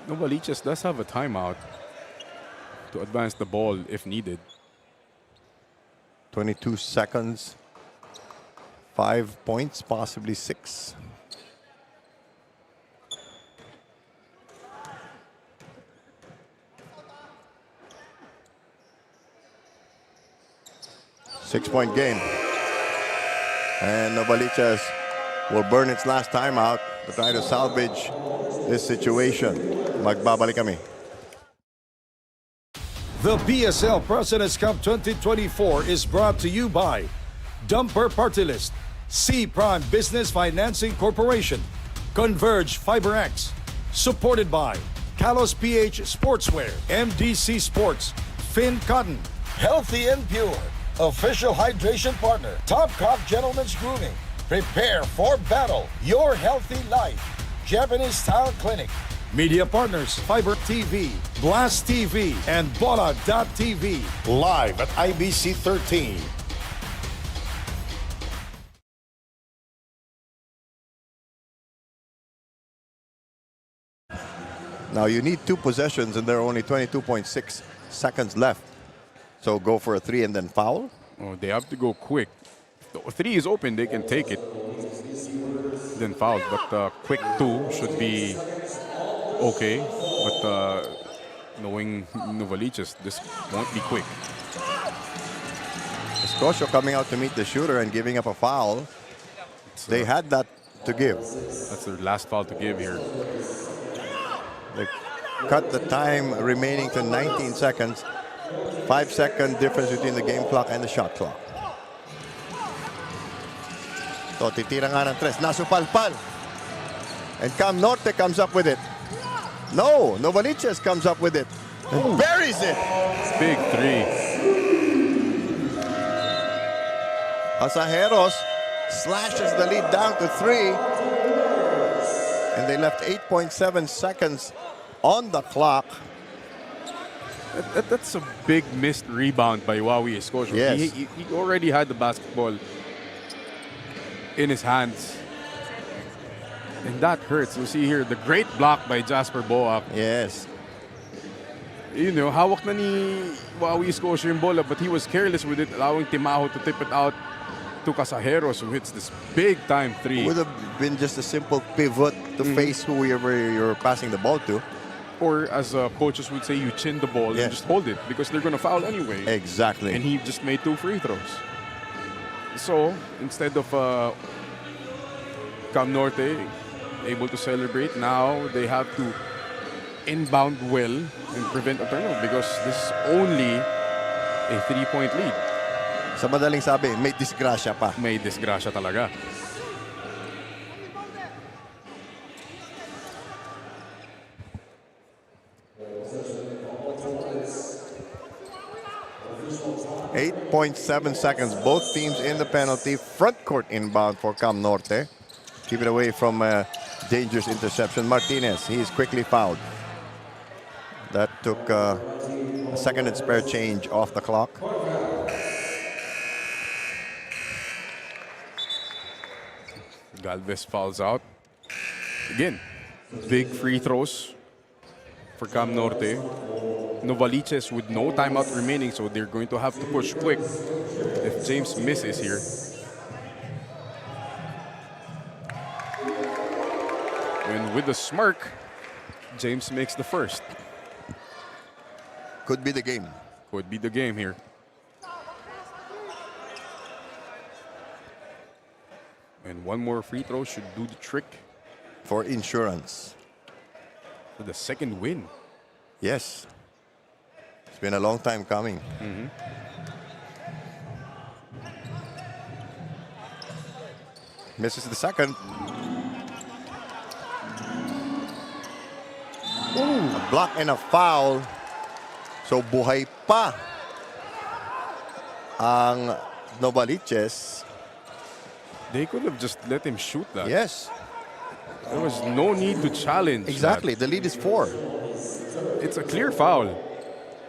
Novaliches does have a timeout to advance the ball if needed. 22 seconds. 5 points, possibly 6. Six-point game. And Novaliches will burn its last timeout to try to salvage this situation. Magbabalik kami. The PSL President's Cup 2024 is brought to you by Dumper Party List, C Prime Business Financing Corporation, Converge FiberX, supported by Kalos PH Sportswear, MDC Sports, Finn Cotton, Healthy and Pure, official hydration partner, Topcock Gentlemen's Grooming, Prepare for Battle, Your Healthy Life, Japanese Style Clinic, media partners Fiber TV, Blast TV, and Bola.tv, live at IBC 13. Now you need 2 possessions and there are only 22.6 seconds left. So go for a 3 and then foul? Oh, they have to go quick. If the 3 is open, they can take it. Then foul. But quick 2 should be okay. But knowing Novaliches, this won't be quick. Escocio coming out to meet the shooter and giving up a foul. They had that to give. That's their last foul to give here. They cut the time remaining to 19 seconds. 5-second difference between the game clock and the shot clock. So titira nga ng tres. Nasupalpal. And Cam Norte comes up with it. No, Novaliches comes up with it. And buries it. Big 3. Pasajeros slashes the lead down to 3. And they left 8.7 seconds on the clock. That's a big missed rebound by Wawi Escocio. Yes. He already had the basketball in his hands. And that hurts. You see here, the great block by Jasper Boak. Yes. You know, hawak na ni Wawi Escocio yung bola, but he was careless with it, allowing Timaho to tip it out to Casajeros, who hits this big-time 3. Would have been just a simple pivot to face whoever you're passing the ball to. Or as coaches would say, you chin the ball and just hold it because they're going to foul anyway. Exactly. And he just made 2 free throws. So, instead of Cam Norte able to celebrate, now they have to inbound well and prevent a turnover because this is only a 3-point lead. Sa madaling sabi, may disgrasya pa. May disgrasya talaga. .7 seconds. Both teams in the penalty. Front court inbound for Cam Norte. Keep it away from a dangerous interception. Martinez, he is quickly fouled. That took a second and spare change off the clock. Galvez fouls out. Again, big free throws for Cam Norte. Novaliches with no timeout remaining, so they're going to have to push quick if James misses here. And with a smirk, James makes the first. Could be the game. Could be the game here. And one more free throw should do the trick. For insurance. For the second win. Yes. It's been a long time coming. Misses the second. A block and a foul. So buhay pa ang Novaliches. They could have just let him shoot that. Yes. There was no need to challenge. Exactly. That. The lead is 4. It's a clear foul.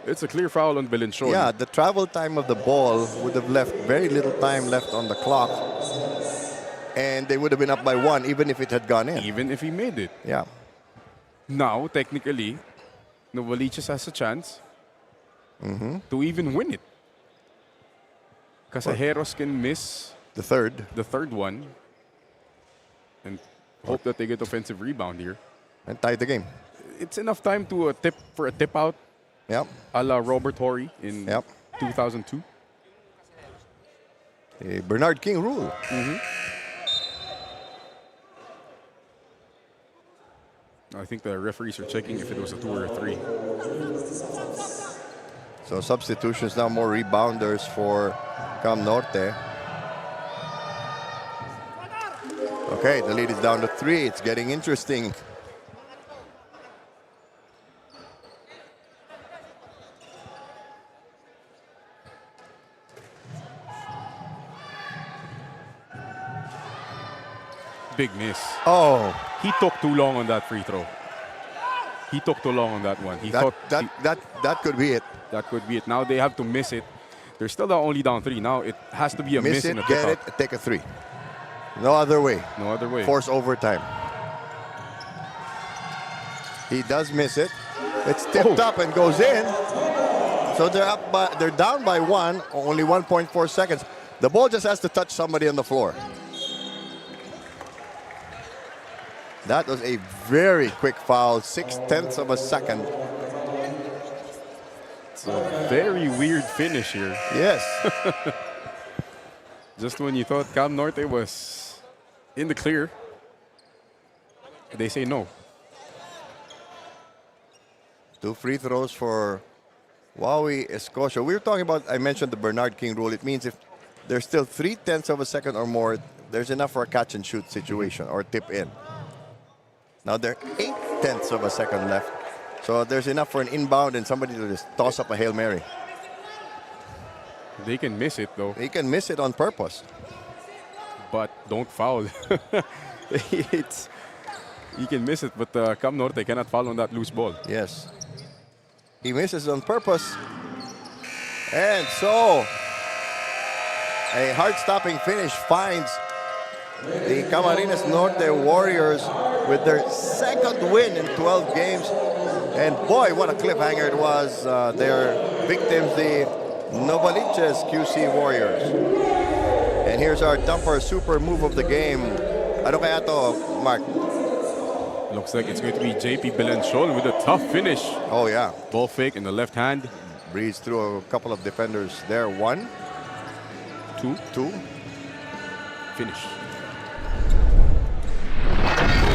It's a clear foul on Belenchon. Yeah, the travel time of the ball would have left very little time left on the clock. And they would have been up by 1 even if it had gone in. Even if he made it. Yeah. Now, technically, Novaliches has a chance to even win it. Casajeros can miss the third one and hope that they get offensive rebound here. And tie the game. It's enough time to tip out. Yep. A la Robert Horry in 2002. A Bernard King rule. I think the referees are checking if it was a 2 or a 3. So substitutions now, more rebounders for Cam Norte. Okay, the lead is down to 3. It's getting interesting. Big miss. Oh. He took too long on that free throw. He took too long on that one. That could be it. That could be it. Now they have to miss it. They're still only down 3. Now it has to be a miss it, and a get tip it, take a 3. No other way. No other way. Force overtime. He does miss it. It's tipped up and goes in. So they're down by 1, only 1.4 seconds. The ball just has to touch somebody on the floor. That was a very quick foul, 0.6 of a second. It's a very weird finish here. Yes. Just when you thought Cam Norte was in the clear, they say no. 2 free throws for Wawi Escocia. We were talking about, I mentioned the Bernard King rule. It means if there's still 0.3 of a second or more, there's enough for a catch and shoot situation or tip in. Now there are 0.8 of a second left. So there's enough for an inbound and somebody to just toss up a Hail Mary. They can miss it though. They can miss it on purpose. But don't foul. You can miss it, but Cam Norte cannot foul on that loose ball. Yes. He misses on purpose. And so, a heart-stopping finish finds the Camarines Norte Warriors with their second win in 12 games. And boy, what a cliffhanger it was. Their victims, the Novaliches QC Warriors. And here's our dumper super move of the game. Ano kaya to, Mark? Looks like it's going to be JP Belenchol with a tough finish. Oh, yeah. Ball fake in the left hand. Breeze through a couple of defenders there. 1, 2. Finish.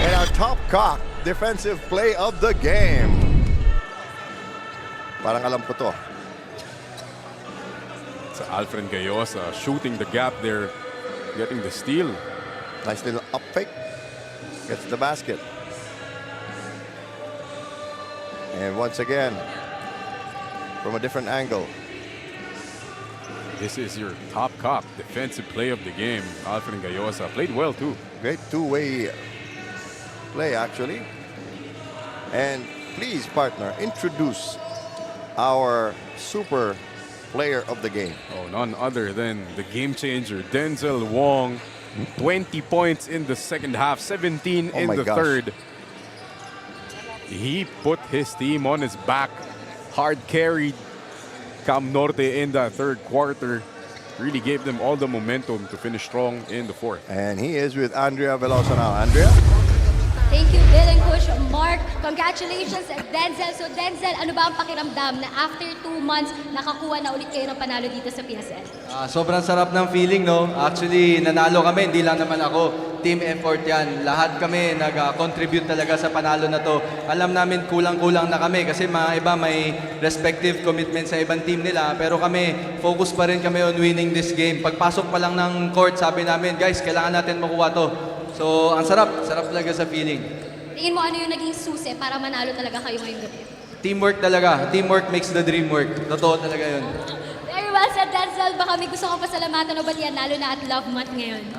And our top cock defensive play of the game. Parang alam ko to. It's Alfred Gayosa shooting the gap there, getting the steal. Nice little up fake. Gets the basket. And once again, from a different angle. This is your top cop defensive play of the game. Alfred Gayosa played well too. Great two-way play, actually. And please, partner, introduce our super player of the game. Oh, none other than the game changer, Denzel Wong. 20 points in the second half, 17 in the third. He put his team on his back, hard carried Cam Norte in the third quarter. Really gave them all the momentum to finish strong in the fourth. And he is with Andrea Velosa now. Andrea? Thank you, Bill and Coach Mark. Congratulations, Denzel. So Denzel, ano ba ang pakiramdam na after 2 months, nakakuha na ulit kayo ng panalo dito sa PSL? Sobrang sarap ng feeling, no? Actually, nanalo kami, hindi lang naman ako. Team effort yan. Lahat kami nag-contribute talaga sa panalo na to. Alam namin kulang-kulang na kami kasi mga iba may respective commitment sa ibang team nila. Pero kami, focus pa rin kami on winning this game. Pagpasok pa lang ng court, sabi namin, guys, kailangan natin makuha to. So, ang sarap talaga sa feeling. Tingin mo ano yung naging susi para manalo talaga kayo ngayong gabi? Teamwork talaga. Teamwork makes the dream work. Totoo talaga yun. Very well said, Denzel. Baka may gusto kong pasalamatan o balian, lalo na at Love Month ngayon.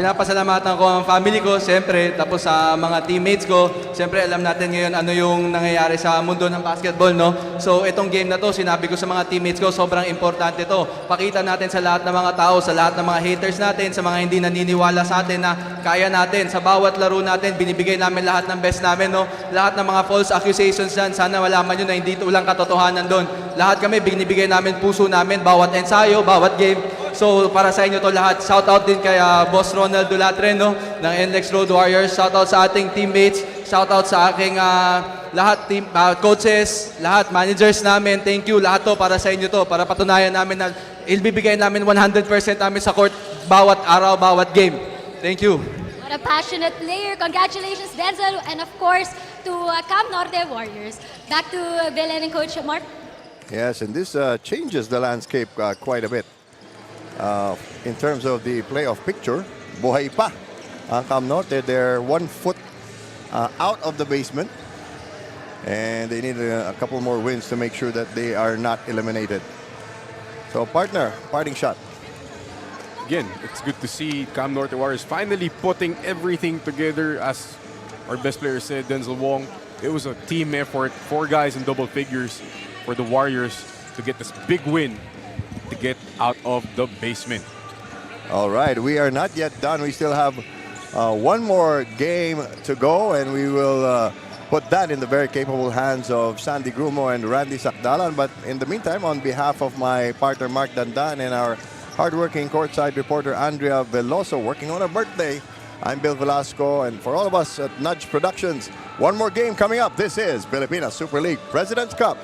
Pinapasalamatan ko ang family ko, siyempre, tapos sa mga teammates ko. Siyempre, alam natin ngayon ano yung nangyayari sa mundo ng basketball, no? So, itong game na to, sinabi ko sa mga teammates ko, sobrang importante to. Pakita natin sa lahat ng mga tao, sa lahat ng mga haters natin, sa mga hindi naniniwala sa atin na kaya natin. Sa bawat laro natin, binibigay namin lahat ng best namin, no? Lahat ng mga false accusations dyan, sana malaman nyo na hindi ito ulang katotohanan doon. Lahat kami, binibigay namin puso namin, bawat ensayo, bawat game. So, para sa inyo to lahat, shout out din kay Boss Ronald Dulatre, no, ng NLEX Road Warriors. Shout out sa ating teammates, shout out sa aking lahat team coaches, lahat managers namin. Thank you, lahat to para sa inyo to, para patunayan namin na ibibigay namin 100% namin sa court bawat araw, bawat game. Thank you. What a passionate player. Congratulations, Denzel, and of course to Cam Norte Warriors. Back to Bill and Coach Mark. Yes, and this changes the landscape quite a bit. In terms of the playoff picture, buhay pa ang Cam Norte. They're 1 foot out of the basement. And they need a couple more wins to make sure that they are not eliminated. So, partner, parting shot. Again, it's good to see Cam Norte Warriors finally putting everything together. As our best player said, Denzel Wong, it was a team effort. 4 guys in double figures for the Warriors to get this big win to get out of the basement. All right, we are not yet done. We still have 1 more game to go, and we will put that in the very capable hands of Sandy Grumo and Randy Sakdalan. But in the meantime, on behalf of my partner Mark Dandan and our hardworking courtside reporter Andrea Veloso working on her birthday, I'm Bill Velasco, and for all of us at Nudge Productions, one more game coming up. This is Pilipinas Super League President's Cup